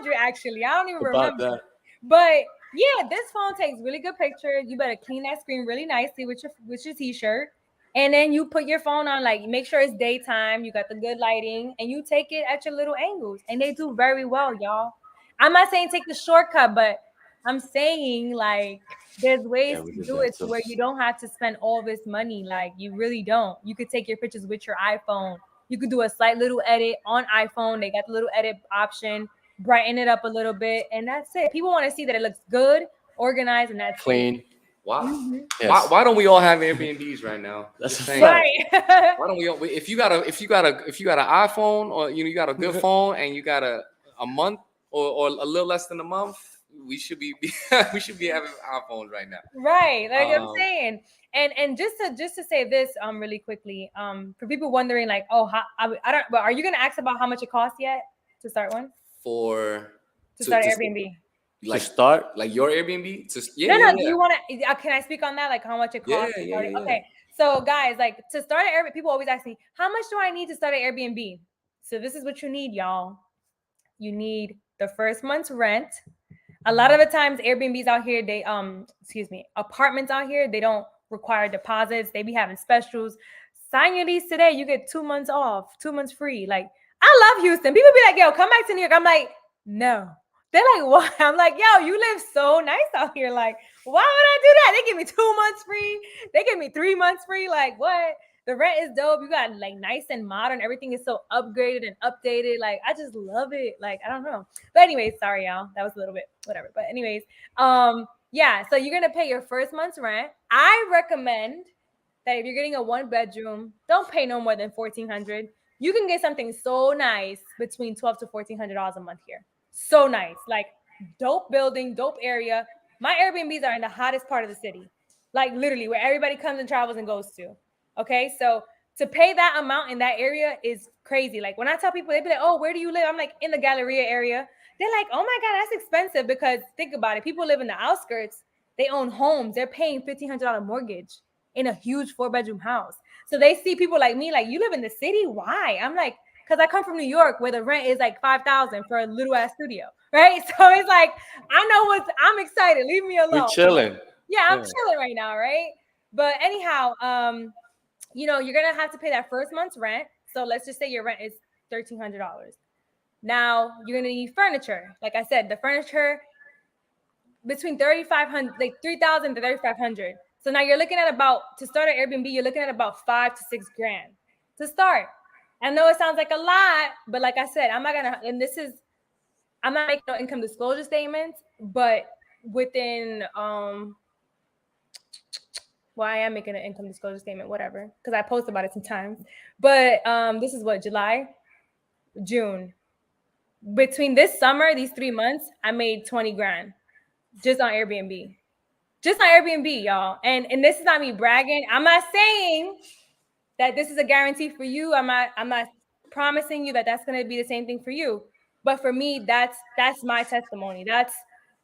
D: $1,200 actually. I don't even remember. That. But yeah, this phone takes really good pictures. You better clean that screen really nicely with your t-shirt. And then you put your phone on, like, make sure it's daytime. You got the good lighting, and you take it at your little angles. And they do very well, y'all. I'm not saying take the shortcut, but I'm saying, like, there's ways to do it to where you don't have to spend all this money. Like, you really don't. You could take your pictures with your iPhone. You could do a slight little edit on iPhone. They got the little edit option, brighten it up a little bit, and that's it. People want to see that it looks good, organized, and that's
C: clean.
D: It.
B: Wow. Mm-hmm. Yes. Why don't we all have Airbnbs right now?
C: That's
D: right.
B: Why don't we all, if you got an iPhone or you got a good phone and you got a month or a little less than a month, we should be having iPhones right now.
D: Right. Like I'm saying. And just to say this really quickly, for people wondering like, oh, but are you gonna ask about how much it costs yet to start one? To start Airbnb.
B: Like start like your Airbnb to
D: no. Do you want to? Can I speak on that? Like how much it costs? Yeah. Okay. So guys, like to start an Airbnb, people always ask me, how much do I need to start an Airbnb? So this is what you need, y'all. You need the first month's rent. A lot of the times, Airbnbs out here, they apartments out here, they don't require deposits. They be having specials. Sign your lease today. You get 2 months off, 2 months free. Like I love Houston. People be like, yo, come back to New York. I'm like, no. They're like, what? I'm like, yo, you live so nice out here. Like, why would I do that? They give me 2 months free. They give me 3 months free. Like, what? The rent is dope. You got like nice and modern. Everything is so upgraded and updated. Like, I just love it. Like, I don't know. But anyways, sorry, y'all. That was a little bit whatever. But anyways, yeah. So you're gonna pay your first month's rent. I recommend that if you're getting a 1-bedroom, don't pay no more than $1,400. You can get something so nice between $1,200 to $1,400 a month here. So nice, like dope building, dope area. My Airbnbs are in the hottest part of the city, like literally where everybody comes and travels and goes to. Okay, so to pay that amount in that area is crazy. Like when I tell people, they be like, "Oh, where do you live?" I'm like, in the Galleria area. They're like, "Oh my God, that's expensive." Because think about it, people live in the outskirts. They own homes. They're paying $1,500 mortgage in a huge 4-bedroom house. So they see people like me, like, you live in the city? Why? I'm like, because I come from New York where the rent is like $5,000 for a little ass studio, right? So it's like, I'm excited. Leave me alone.
C: We're chilling.
D: Yeah, I'm chilling right now, right? But anyhow, you're going to have to pay that first month's rent. So let's just say your rent is $1,300. Now you're going to need furniture. Like I said, the furniture between $3,500, like $3,000 to $3,500. So now you're looking at to start an Airbnb, you're looking at about $5,000 to $6,000 to start. I know it sounds like a lot, but like I said, I'm not making no income disclosure statements, but within, I am making an income disclosure statement, whatever, because I post about it sometimes. But this is June. Between this summer, these 3 months, I made $20,000 just on Airbnb. Just on Airbnb, y'all. And this is not me bragging. I'm not saying that this is a guarantee for you. I'm not promising you that that's going to be the same thing for you. But for me, that's my testimony. That's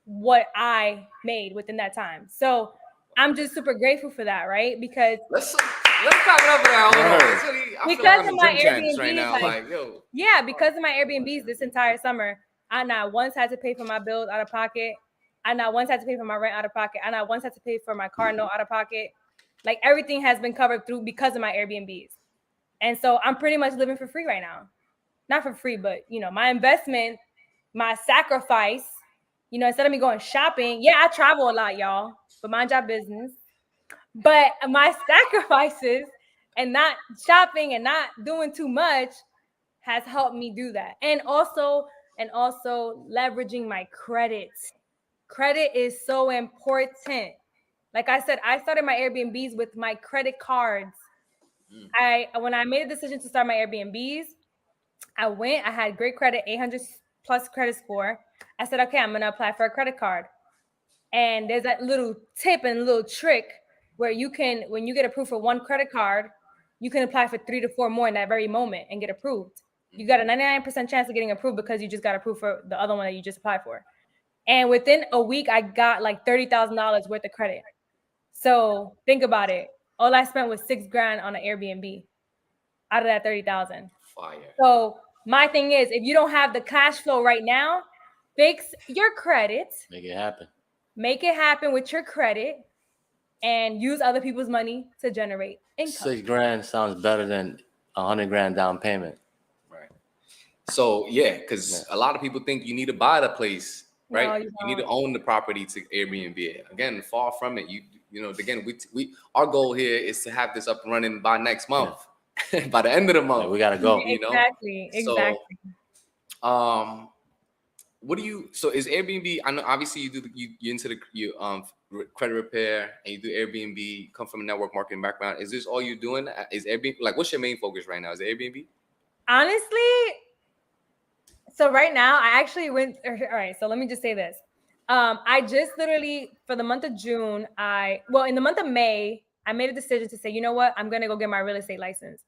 D: what I made within that time. So I'm just super grateful for that, right? Because
B: Let's clap it up for that. Hold on. It's really, I feel like I'm in gym champs right now. Like, yo.
D: Yeah, because of my Airbnbs this entire summer, I not once had to pay for my bills out of pocket. I not once had to pay for my rent out of pocket. I not once had to pay for my car note out of pocket. Like everything has been covered through because of my Airbnbs. And so I'm pretty much living for free right now. Not for free, but you know, my investment, my sacrifice, you know, instead of me going shopping, yeah, I travel a lot, y'all, but mind your business. But my sacrifices and not shopping and not doing too much has helped me do that. And also leveraging my credit. Credit is so important. Like I said, I started my Airbnbs with my credit cards. When I made a decision to start my Airbnbs, I had great credit, 800 plus credit score. I said, okay, I'm going to apply for a credit card. And there's that little tip and little trick where you can, when you get approved for one credit card, you can apply for 3 to 4 more in that very moment and get approved. You got a 99% chance of getting approved because you just got approved for the other one that you just applied for. And within a week, I got like $30,000 worth of credit. So think about it. All I spent was $6,000 on an Airbnb out of that 30,000.
B: Fire.
D: So my thing is, if you don't have the cash flow right now, fix your credit.
C: Make it happen.
D: Make it happen with your credit and use other people's money to generate income.
C: $6,000 sounds better than $100,000 down payment.
B: Right. So yeah, because a lot of people think you need to buy the place, right?
D: No,
B: you need to own the property to Airbnb it. Again, far from it. You know, again, we our goal here is to have this up and running by next month. Yeah. By the end of the month.
C: Yeah, we gotta go.
B: You know?
D: Exactly.
B: So, what do you? So is Airbnb? I know obviously you into the credit repair and you do Airbnb. You come from a network marketing background. Is this all you're doing? Is Airbnb like what's your main focus right now? Is it Airbnb?
D: Honestly, so right now I actually went. All right, so let me just say this. I just literally for the month of June, in the month of May, I made a decision to say, you know what, I'm gonna go get my real estate license.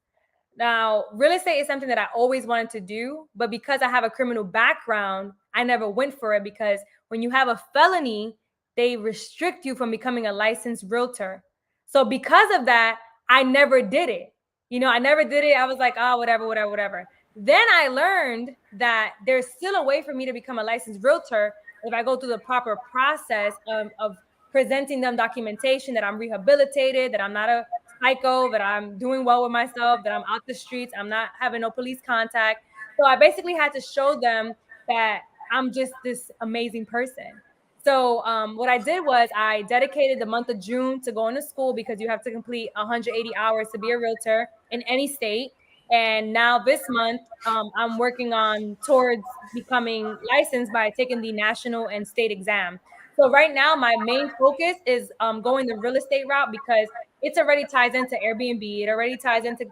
D: Now, real estate is something that I always wanted to do, but because I have a criminal background, I never went for it because when you have a felony, they restrict you from becoming a licensed realtor. So because of that, I never did it. You know, I never did it. I was like, oh, whatever. Then I learned that there's still a way for me to become a licensed realtor if I go through the proper process of presenting them documentation that I'm rehabilitated, that I'm not a psycho, that I'm doing well with myself, that I'm out the streets, I'm not having no police contact. So I basically had to show them that I'm just this amazing person. So what I did was I dedicated the month of June to going to school because you have to complete 180 hours to be a realtor in any state. And now this month, I'm working on towards becoming licensed by taking the national and state exam. So right now, my main focus is going the real estate route because it already ties into Airbnb. It already ties into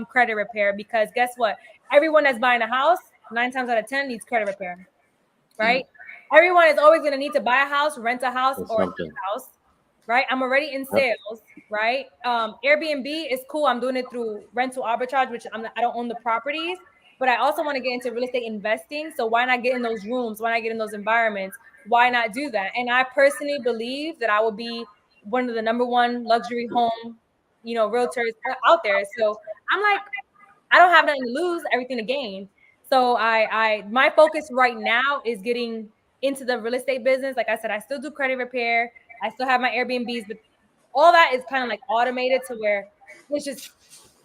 D: credit repair because guess what? Everyone that's buying a house, 9 times out of 10 needs credit repair, right? Everyone is always going to need to buy a house, rent a house, or a house, right? I'm already in sales, right? Airbnb is cool. I'm doing it through rental arbitrage, which I don't own the properties, but I also want to get into real estate investing. So why not get in those rooms? Why not get in those environments? Why not do that? And I personally believe that I will be one of the #1 luxury home, realtors out there. So I'm like, I don't have nothing to lose, everything to gain. So my focus right now is getting into the real estate business. Like I said, I still do credit repair. I still have my Airbnbs, but all that is kind of like automated to where it's just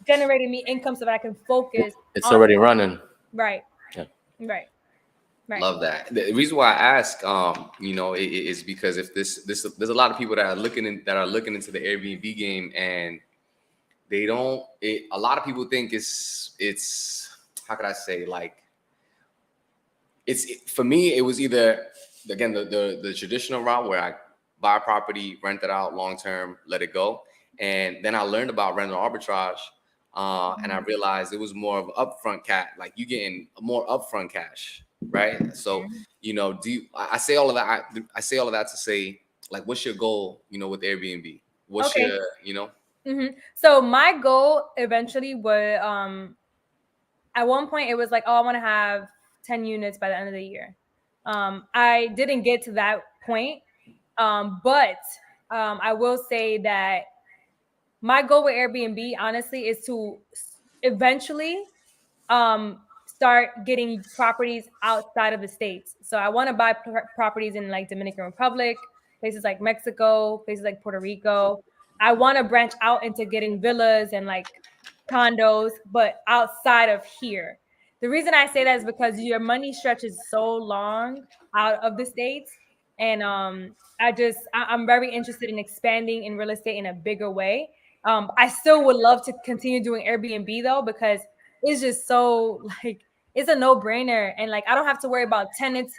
D: generating me income so that I can focus.
C: It's already running.
D: Right.
C: Yeah.
D: Right.
B: Love that. The reason why I ask, is because if there's a lot of people that are looking into the Airbnb game and they don't. A lot of people think it's how could I say, like for me it was either again the traditional route where I buy a property, rent it out long term, let it go, and then I learned about rental arbitrage. And I realized it was more of upfront cash, like you getting more upfront cash, right? So, I say all of that. I say all of that to say, like, what's your goal, with Airbnb? What's your,
D: So my goal eventually was, at one point it was like, oh, I want to have 10 units by the end of the year. I didn't get to that point. But I will say that my goal with Airbnb, honestly, is to eventually start getting properties outside of the States. So I want to buy properties in like Dominican Republic, places like Mexico, places like Puerto Rico. I want to branch out into getting villas and like condos, but outside of here. The reason I say that is because your money stretches so long out of the States. And I'm very interested in expanding in real estate in a bigger way. I still would love to continue doing Airbnb though, because it's just so like it's a no-brainer. And like I don't have to worry about tenants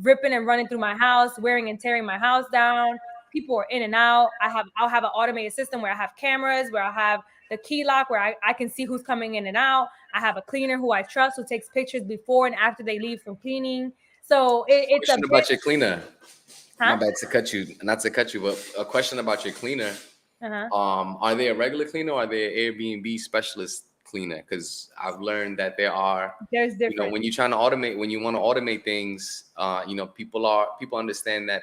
D: ripping and running through my house, wearing and tearing my house down. People are in and out. I'll have an automated system where I have cameras, where I have the key lock, where I can see who's coming in and out. I have a cleaner who I trust, who takes pictures before and after they leave from cleaning. So it's
B: Question about your cleaner.
D: Huh?
B: My bad to cut you, not to cut you, but a question about your cleaner.
D: Uh-huh.
B: Are they a regular cleaner or are they an Airbnb specialist cleaner? Because I've learned that
D: There's different.
B: when you're trying to automate, when you want to automate things, people understand that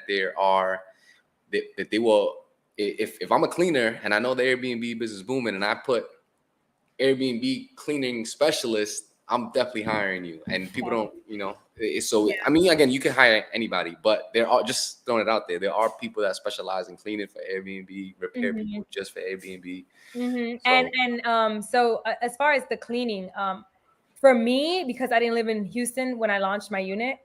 B: that they will. If I'm a cleaner and I know the Airbnb business booming and I put Airbnb cleaning specialist, I'm definitely hiring you. And people don't, so I mean, again, you can hire anybody, but there are, just throwing it out there, there are people that specialize in cleaning for Airbnb, repair people just for Airbnb.
D: So as far as the cleaning, for me, because I didn't live in Houston when I launched my unit,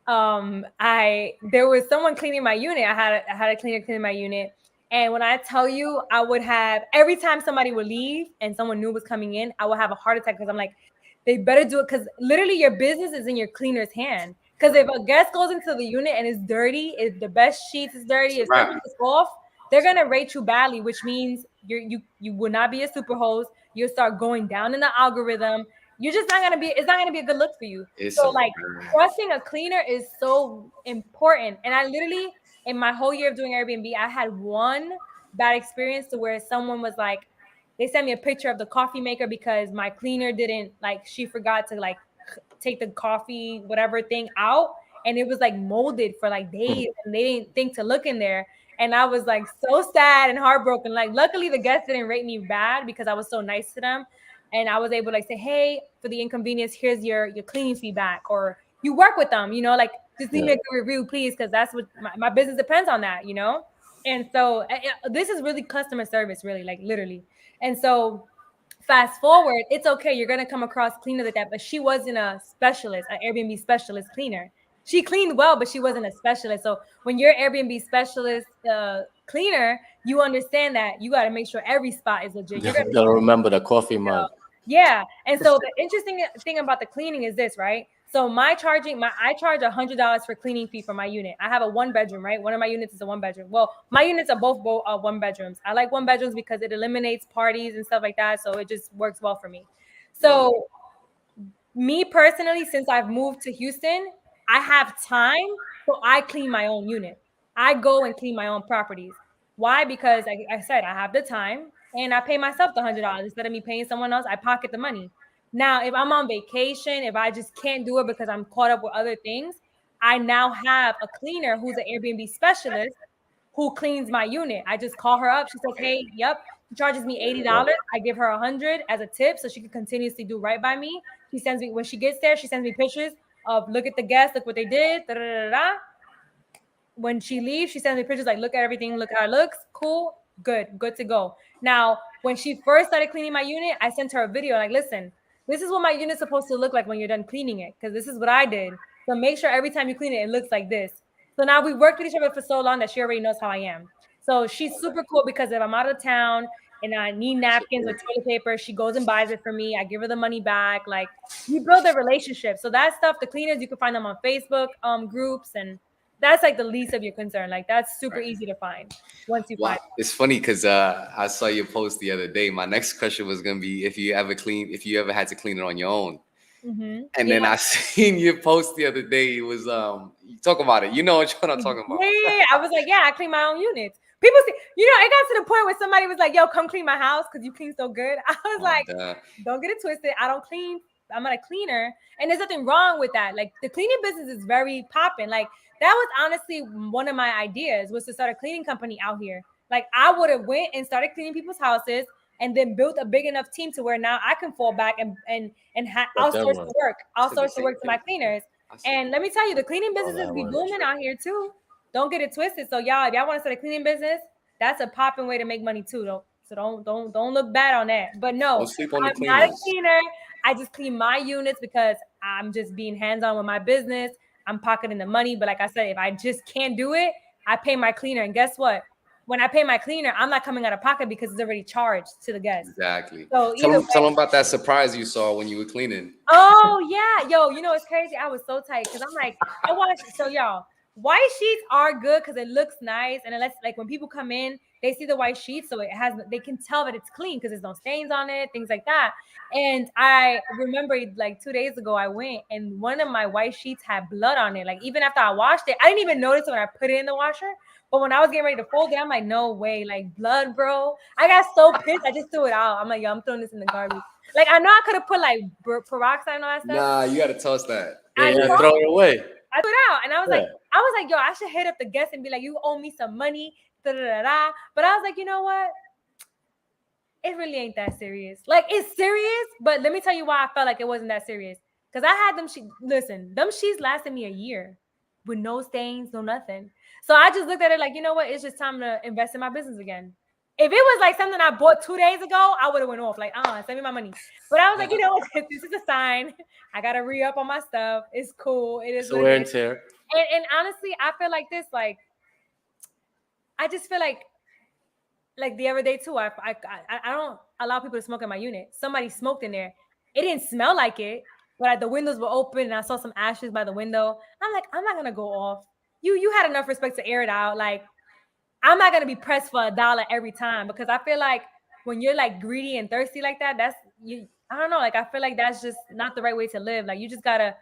D: there was someone cleaning my unit. I had a cleaner cleaning my unit. And when I tell you, I would have, every time somebody would leave and someone new was coming in, I would have a heart attack because I'm like, they better do it, because literally your business is in your cleaner's hand. Because if a guest goes into the unit and it's dirty, if the best sheets is dirty, if something is off, they're gonna rate you badly, which means you will not be a super host. You'll start going down in the algorithm. You're just not gonna be. It's not gonna be a good look for you. So like trusting a cleaner is so important. And I literally, in my whole year of doing Airbnb, I had one bad experience to where someone was like, they sent me a picture of the coffee maker because my cleaner didn't, like, she forgot to like take the coffee whatever thing out, and it was like molded for like days and they didn't think to look in there. And I was like so sad and heartbroken. Like luckily the guests didn't rate me bad because I was so nice to them, and I was able to like say, hey, for the inconvenience, here's your cleaning feedback, or you work with them, like just leave me a good review, please, because that's what my business depends on that, And so this is really customer service, really, like literally. And so fast forward, it's okay. You're going to come across cleaners like that, but she wasn't a specialist, an Airbnb specialist cleaner. She cleaned well, but she wasn't a specialist. So when you're Airbnb specialist cleaner, you understand that you got to make sure every spot is legit.
C: You gotta remember the coffee mug.
D: Yeah. And so the interesting thing about the cleaning is this, right? So I charge $100 for cleaning fee for my unit. I have a 1-bedroom, right? One of my units is a 1-bedroom. Well, my units are both 1-bedrooms. I like 1-bedrooms because it eliminates parties and stuff like that. So it just works well for me. So me personally, since I've moved to Houston, I have time. So I clean my own unit. I go and clean my own properties. Why? Because like I said, I have the time and I pay myself the $100 instead of me paying someone else. I pocket the money. Now, if I'm on vacation, if I just can't do it because I'm caught up with other things, I now have a cleaner who's an Airbnb specialist who cleans my unit. I just call her up. She says, hey, yep, she charges me $80. I give her $100 as a tip so she can continuously do right by me. She sends me, when she gets there, she sends me pictures of look at the guests, look what they did, da, da, da, da. When she leaves, she sends me pictures like, look at everything, look how it looks, cool, good to go. Now, when she first started cleaning my unit, I sent her a video like, listen, this is what my unit's supposed to look like when you're done cleaning it, because this is what I did. So make sure every time you clean it, it looks like this. So now we've worked with each other for so long that she already knows how I am. So she's super cool because if I'm out of town and I need napkins or toilet paper, she goes and buys it for me. I give her the money back. Like, you build a relationship. So that stuff, the cleaners, you can find them on Facebook groups, and that's like the least of your concern. Like, that's super easy to find once you find it.
B: It's funny because I saw your post the other day. My next question was gonna be if you ever had to clean it on your own. And then I seen your post the other day. It was you talk about it. You know what I'm talking about.
D: Yeah. I was like, yeah, I clean my own units. People see, it got to the point where somebody was like, yo, come clean my house because you clean so good. I was like, don't get it twisted. I don't clean. I'm not a cleaner. And there's nothing wrong with that. Like, the cleaning business is very popping. Like, that was honestly one of my ideas, was to start a cleaning company out here. Like I would have went and started cleaning people's houses and then built a big enough team to where now I can fall back and
C: Let them
D: outsource
C: work.
D: the work,
B: I said the
D: outsource the
B: same
D: work to my
B: thing.
D: cleaners.
B: I said
D: And let me tell you, the cleaning
C: All
D: businesses
C: that
D: be
C: work.
D: booming out here too. Don't get it twisted. So y'all, if y'all want to start a cleaning business, that's a popping way to make money too. Don't look bad on that. But no,
B: don't sleep on the
D: I'm not a
B: cleaners.
D: cleaner. I just clean my units because I'm just being hands-on with my business. I'm pocketing the money. But like I said, if I just can't do it, I pay my cleaner. And guess what? When I pay my cleaner, I'm not coming out of pocket because it's already charged to the guest.
B: Exactly.
D: So
B: Tell
D: either
B: them,
D: way.
B: tell them about that surprise you saw when you were cleaning.
D: Oh yeah, yo, you know it's crazy. I was so tight because I'm like, I watch. So y'all, white sheets are good because it looks nice, and it lets, like, when people come in, they see the white sheets, so they can tell that it's clean because there's no stains on it, things like that. And I remember like 2 days ago, I went and one of my white sheets had blood on it. Like even after I washed it, I didn't even notice it when I put it in the washer. But when I was getting ready to fold it, I'm like, no way, like blood, bro. I got so pissed, I just threw it out. I'm like, yo, I'm throwing this in the garbage. Like I know I could have put like peroxide and all that stuff.
B: Nah, you gotta tell us that.
C: Yeah,
D: I
C: you
D: know.
C: gotta throw it away.
D: I threw it out, and I was
C: Yeah.
D: like, yo, I should hit up the guest and be like, you owe me some money, da da da da. But I was like, you know what? It really ain't that serious. Like it's serious, but let me tell you why I felt like it wasn't that serious. Because I had them. Listen, them sheets lasted me a year with no stains, no nothing. So I just looked at it like, you know what? It's just time to invest in my business again. If it was like something I bought 2 days ago, I would have went off like, send me my money. But I was like, you know what? This is a sign. I gotta re-up on my stuff. It's cool. It is
C: It's a
D: what
C: wear
D: it
C: and
D: is.
C: tear.
D: And honestly, I feel like this. Like, I just feel like the other day too. I don't allow people to smoke in my unit. Somebody smoked in there. It didn't smell like it, but the windows were open and I saw some ashes by the window. I'm like, I'm not gonna go off. You had enough respect to air it out. Like, I'm not gonna be pressed for $1 every time because I feel like when you're like greedy and thirsty like that, that's you. I don't know. Like, I feel like that's just not the right way to live. Like, you just gotta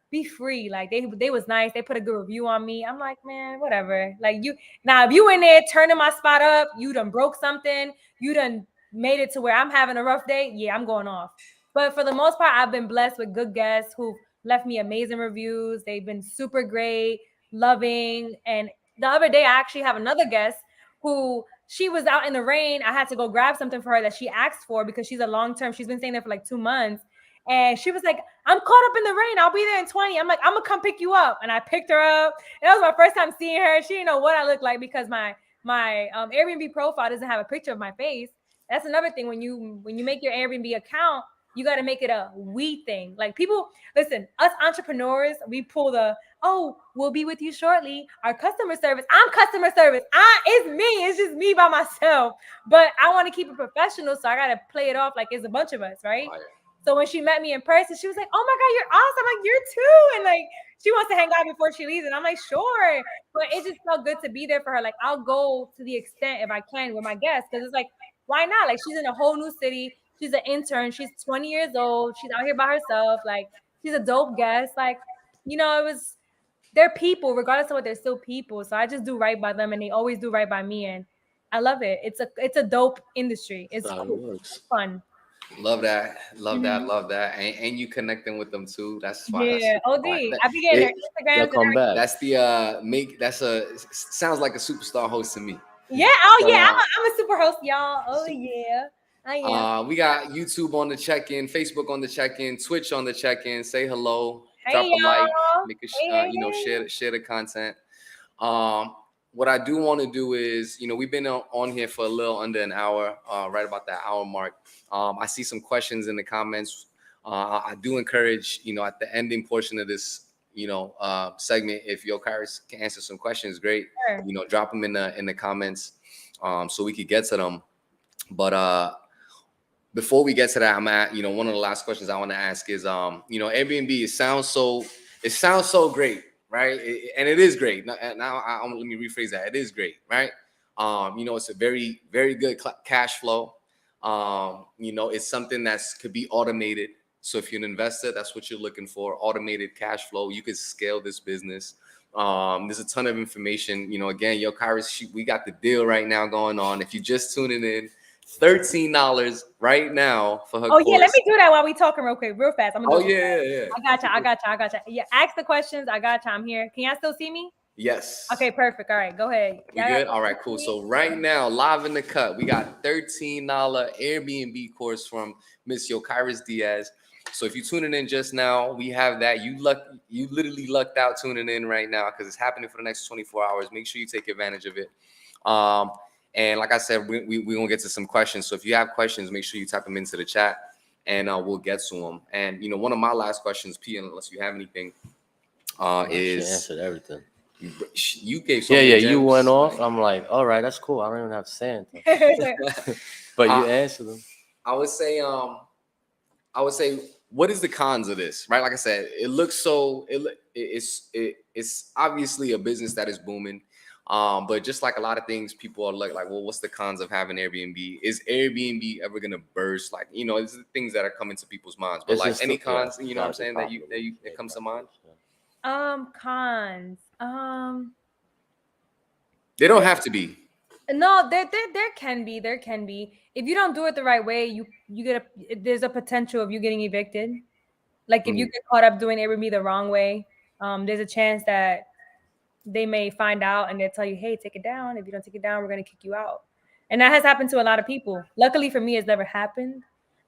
D: be free. Like they was nice. They put a good review on me. I'm like, man, whatever. Like if you in there turning my spot up, you done broke something, you done made it to where I'm having a rough day. Yeah, I'm going off. But for the most part, I've been blessed with good guests who've left me amazing reviews. They've been super great, loving. And the other day, I actually have another guest who she was out in the rain. I had to go grab something for her that she asked for because she's a long-term. She's been staying there for like 2 months. And she was like, I'm caught up in the rain. I'll be there in 20. I'm like, I'm gonna come pick you up. And I picked her up. And that was my first time seeing her. She didn't know what I looked like because my Airbnb profile doesn't have a picture of my face. That's another thing. When you make your Airbnb account, you got to make it a we thing. Like, people, listen, us entrepreneurs, we pull the, oh, we'll be with you shortly. Our customer service. I'm customer service. It's me. It's just me by myself. But I want to keep it professional, so I got to play it off like it's a bunch of us, right?
B: Fire.
D: So when she met me in person, she was like, oh my God, you're awesome. I'm like, you're too. And like, she wants to hang out before she leaves. And I'm like, sure. But it just felt good to be there for her. Like, I'll go to the extent if I can with my guests. Because it's like, why not? Like, she's in a whole new city. She's an intern. She's 20 years old. She's out here by herself. Like, she's a dope guest. Like, they're people. Regardless of what, they're still people. So I just do right by them. And they always do right by me. And I love it. It's a dope industry. It's cool. It's fun.
B: Love that. Love that.
D: Mhm.
B: Love that. And you connecting with them too. That's fine.
D: Yeah,
B: That's
D: OD.
B: fine.
D: I be getting their
C: They'll
D: Instagrams.
C: come back.
B: That's the sounds like a superstar host to me.
D: Yeah. Oh yeah. I'm a super host, y'all. Oh yeah. I am.
B: We got YouTube on the check-in, Facebook on the check-in, Twitch on the check-in. Say hello,
D: Hey,
B: drop a like,
D: y'all.
B: make
D: Hey.
B: share the content. What I do want to do is, we've been on here for a little under an hour, right about that hour mark. I see some questions in the comments. I do encourage, at the ending portion of this, segment, if Yocairys can answer some questions, great.
D: Sure.
B: Drop them in the comments, so we could get to them. But before we get to that, I'm at, one of the last questions I want to ask is, Airbnb, it sounds so great, right? And it is great. Now let me rephrase that. It is great, right? It's a very, very good cash flow. It's something that could be automated. So if you're an investor, that's what you're looking for, automated cash flow. You could scale this business. There's a ton of information. Again, Yocairys, we got the deal right now going on. If you're just tuning in, $13 right now for her course.
D: Yeah, let me do that while we talking real fast. I'm gonna
B: yeah.
D: I gotcha. Yeah, ask the questions. I gotcha. I'm here. Can y'all still see me?
B: Yes.
D: Okay, perfect. All right, go ahead.
B: We good? All right, cool. So right now, live in the cut, we got $13 Airbnb course from Miss Yocairys Diaz. So if you're tuning in just now, we have that. You literally lucked out tuning in right now because it's happening for the next 24 hours. Make sure you take advantage of it. And like I said, we're gonna get to some questions. So if you have questions, make sure you type them into the chat, and we'll get to them. And you know, one of my last questions, P, unless you have anything,
C: She
B: is
C: answered everything.
B: you gave so
C: Yeah,
B: many
C: yeah.
B: gems.
C: You went off. I'm like, all right, that's cool. I don't even have to say anything. But you answered them.
B: I would say, what is the cons of this, right? Like I said, it looks so it's obviously a business that is booming. But just like a lot of things, people are like, well, what's the cons of having Airbnb? Is Airbnb ever gonna burst? Like, you know, it's the things that are coming to people's minds. But
C: It's
B: like
C: just
B: any
C: yeah,
B: cons, you know what I'm
C: gotta be
B: saying,
C: popular.
B: that comes to mind?
D: Cons.
B: They don't have to be.
D: No, there can be. There can be. If you don't do it the right way, you get there's a potential of you getting evicted. Like if you get caught up doing Airbnb the wrong way, there's a chance that they may find out and they'll tell you, hey, take it down. If you don't take it down, we're going to kick you out. And that has happened to a lot of people. Luckily for me, it's never happened.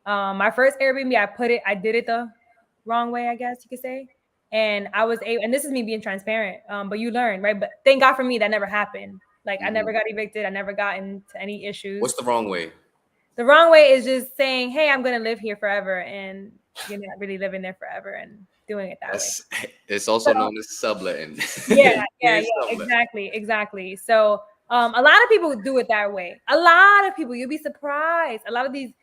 D: My first Airbnb, I did it the wrong way, I guess you could say. And I was able, and this is me being transparent, but you learn, right? But thank God for me, that never happened. Like I never got evicted. I never got into any issues.
B: What's the wrong way?
D: The wrong way is just saying, hey, I'm going to live here forever. And you're not really living there forever and doing it that way.
B: It's also known as subletting.
D: Yeah, exactly. So a lot of people do it that way. A lot of people, you'll be surprised. A lot of these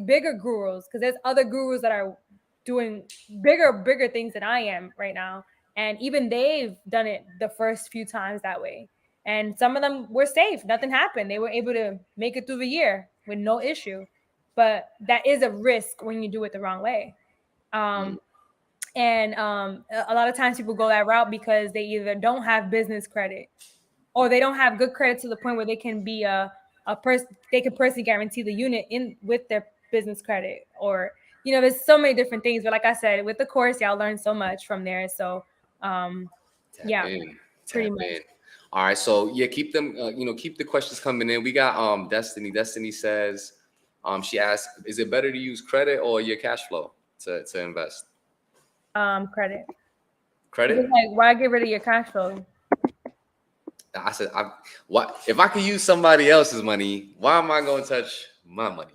D: bigger gurus, because there's other gurus that are doing bigger things than I am right now. And even they've done it the first few times that way. And some of them were safe. Nothing happened. They were able to make it through the year with no issue. But that is a risk when you do it the wrong way. And a lot of times people go that route because they either don't have business credit or they don't have good credit to the point where they can be a person, they can personally guarantee the unit in with their business credit, or you know, there's so many different things. But like I said, with the course, y'all learn so much from there. So
B: Tap in. All right, so yeah, keep them keep the questions coming in. We got Destiny says, she asked, is it better to use credit or your cash flow to invest?
D: Credit.
B: Credit?
D: Like, why get rid of your cash flow?
B: I said, what if I could use somebody else's money? Why am I going to touch my money?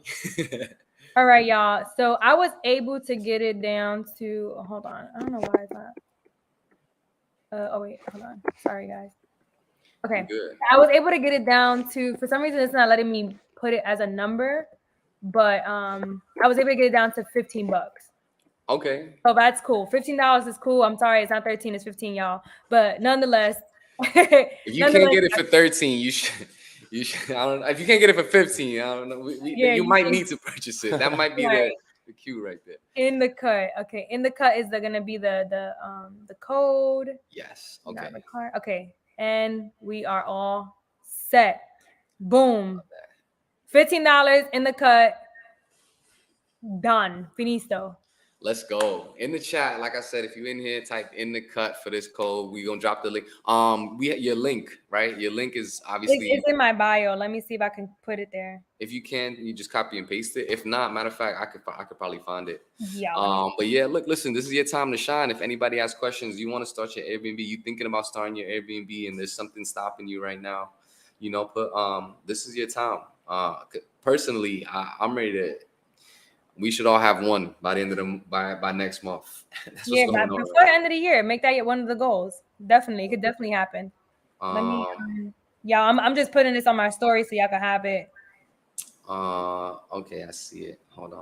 D: All right, y'all. So I was able to get it down to. Hold on, I don't know why it's not. Oh wait, hold on. Sorry, guys. Okay, I was able to get it down to. For some reason, it's not letting me put it as a number, but I was able to get it down to $15.
B: Okay.
D: So that's cool. $15 is cool. I'm sorry, it's not 13, it's 15, y'all. But nonetheless,
B: if you can't get it for 13, you should. I don't know. If you can't get it for 15, I don't know. You might need to purchase it. That might be the cue right there.
D: In the cut. Okay. In the cut is gonna be the code.
B: Yes. Okay.
D: The card. Okay. And we are all set. Boom. $15 in the cut. Done. Finito.
B: Let's go. In the chat, like I said, if you're in here, type in the cut for this code. We're gonna drop the link. We have your link, right? Your link is obviously
D: it's in my bio. Let me see if I can put it there.
B: If you can, you just copy and paste it. If not, matter of fact, I could probably find it.
D: Yeah.
B: But yeah, look, listen, this is your time to shine. If anybody has questions, you want to start your Airbnb, you thinking about starting your Airbnb, and there's something stopping you right now, you know, this is your time. Personally, I'm ready to. We should all have one by the end of the by next month. That's what's going on.
D: Before the end of the year, make that one of the goals. Definitely, it could definitely happen. Let me. I'm just putting this on my story so y'all can have it.
B: Okay, I see it. Hold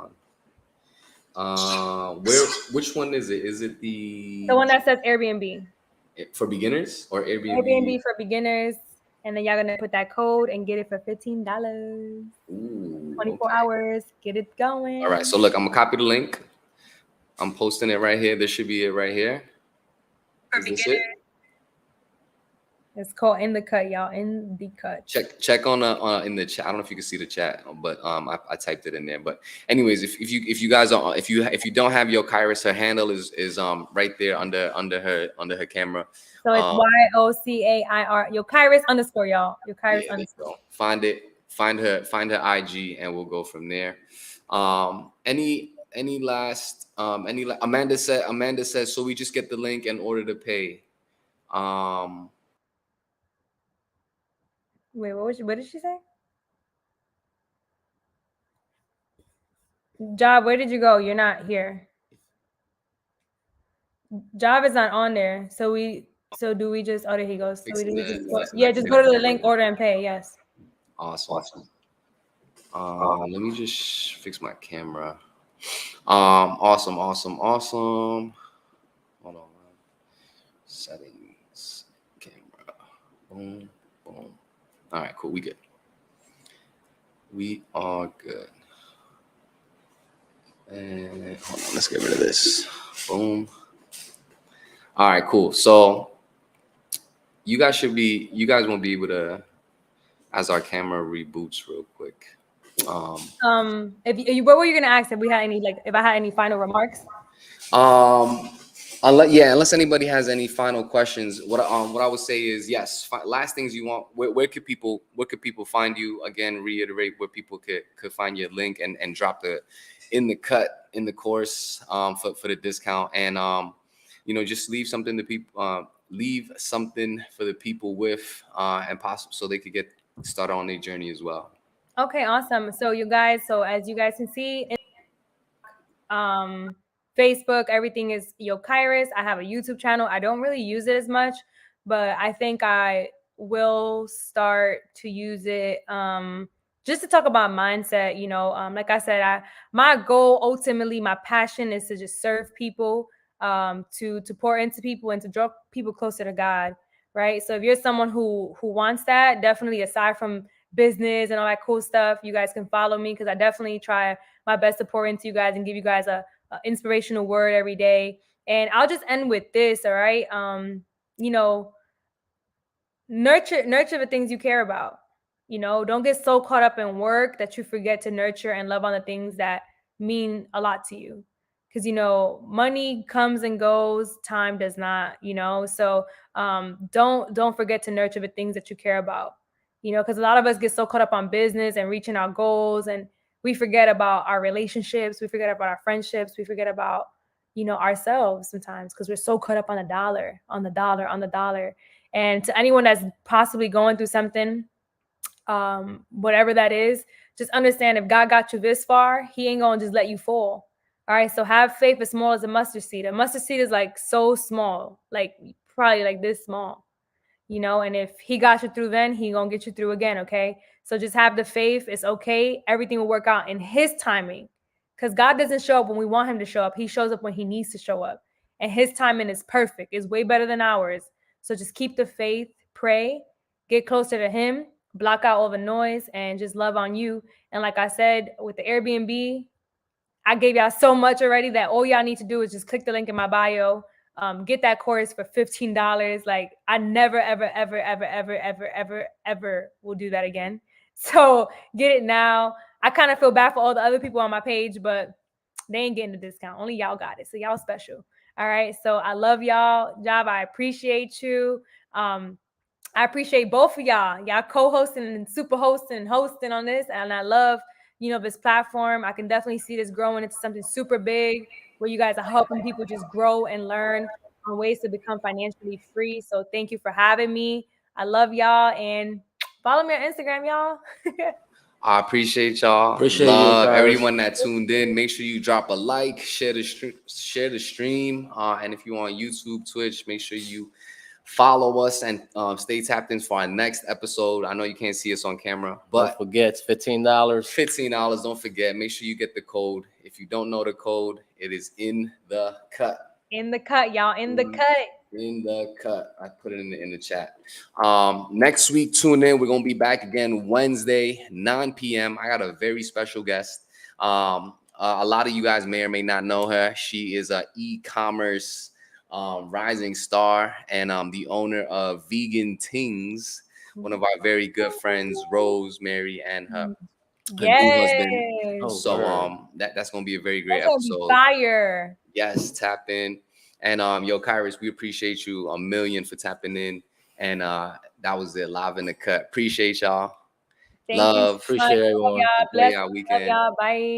B: on. Which one is it? Is it the
D: one that says Airbnb
B: for beginners or Airbnb?
D: Airbnb for beginners, and then y'all gonna put that code and get it for $15. 24 hours. Get it going.
B: All right. So look, I'm gonna copy the link. I'm posting it right here. This should be it right here. Is this it?
D: It's called In the Cut, y'all. In the Cut.
B: Check on in the chat. I don't know if you can see the chat, but I typed it in there. But anyways, if you guys are if you don't have Yocairys, her handle is right there under her camera.
D: So it's Yocair, Yocairys _, y'all. Yocairys
B: Yeah,
D: _
B: so find it, find her IG, and we'll go from there. Any last Amanda says, so we just get the link in order to pay.
D: Wait, what did she say? Job, where did you go? You're not here. Job is not on there. So do we just, oh, there he goes. So do we just just go to the link, order and pay. Yes.
B: Awesome. Let me just fix my camera. Awesome. Hold on. Settings, camera. Boom. All right, cool. We good. We are good. And hold on, let's get rid of this. Boom. All right, cool. So you guys won't be able to, as our camera reboots real quick.
D: What were you gonna ask if we had any, like, if I had any final remarks?
B: Unless anybody has any final questions, what I would say is yes. Last things you want. Where could people find you? Again, reiterate where people could find your link and drop the in the cut in the course for the discount, and just leave something to people. Leave something for the people with and possible so they could get started on their journey as well.
D: Okay, awesome. So you guys, as you guys can see, Facebook, everything is Yocairys. I have a YouTube channel. I don't really use it as much, but I think I will start to use it just to talk about mindset. Like I said, my goal, ultimately, my passion is to just serve people, to pour into people and to draw people closer to God, right? So if you're someone who wants that, definitely, aside from business and all that cool stuff, you guys can follow me, because I definitely try my best to pour into you guys and give you guys a inspirational word every day. And I'll just end with this, all right? Nurture the things you care about. Don't get so caught up in work that you forget to nurture and love on the things that mean a lot to you. Because money comes and goes, time does not. So don't forget to nurture the things that you care about. Because a lot of us get so caught up on business and reaching our goals, and we forget about our relationships, we forget about our friendships, we forget about ourselves sometimes, because we're so caught up on the dollar. And to anyone that's possibly going through something, whatever that is, just understand, if God got you this far, he ain't gonna just let you fall. All right, so have faith as small as a mustard seed. A mustard seed is like so small, like probably like this small. And if he got you through then, he gonna get you through again. Okay, so just have the faith. It's okay. Everything will work out in his timing, because God doesn't show up when we want him to show up. He shows up when he needs to show up, and his timing is perfect. It's way better than ours. So just keep the faith, pray, get closer to him, block out all the noise, and just love on you. And like I said, with the Airbnb, I gave y'all so much already that all y'all need to do is just click the link in my bio. Get that course for $15. Like, I never, ever, ever, ever, ever, ever, ever, ever will do that again. So get it now. I kind of feel bad for all the other people on my page, but they ain't getting the discount. Only y'all got it. So y'all special. All right. So I love y'all. Job, I appreciate you. I appreciate both of y'all. Y'all co-hosting and super hosting and hosting on this. And I love, this platform. I can definitely see this growing into something super big, where you guys are helping people just grow and learn on ways to become financially free. So thank you for having me. I love y'all, and follow me on Instagram, y'all.
B: I appreciate y'all.
C: Appreciate
B: Love
C: you,
B: everyone that tuned in. Make sure you drop a like, share the stream. And if you're on YouTube, Twitch, make sure you follow us and stay tapped in for our next episode. I know you can't see us on camera, but
C: don't forget, it's $15.
B: $15. Don't forget. Make sure you get the code. If you don't know the code, it is in the cut.
D: In the cut, y'all. In the cut.
B: In the cut. I put it in the chat. Next week, tune in. We're gonna be back again Wednesday, 9 p.m. I got a very special guest. A lot of you guys may or may not know her. She is a e-commerce rising star and the owner of Vegan Tings, one of our very good friends, Rosemary, and her new husband.
D: Yes.
C: Oh,
B: So
C: word.
B: that's gonna be a very great
D: That's gonna be
B: episode.
D: fire.
B: Yes, tap in. And Yocairys, we appreciate you a million for tapping in. And that was it, live in the cut. Appreciate y'all.
D: Thank you
B: Love.
D: so much.
C: Appreciate
D: Love
C: everyone.
D: y'all.
B: Enjoy
D: Bless.
B: our
D: Love
B: weekend.
D: y'all. Bye.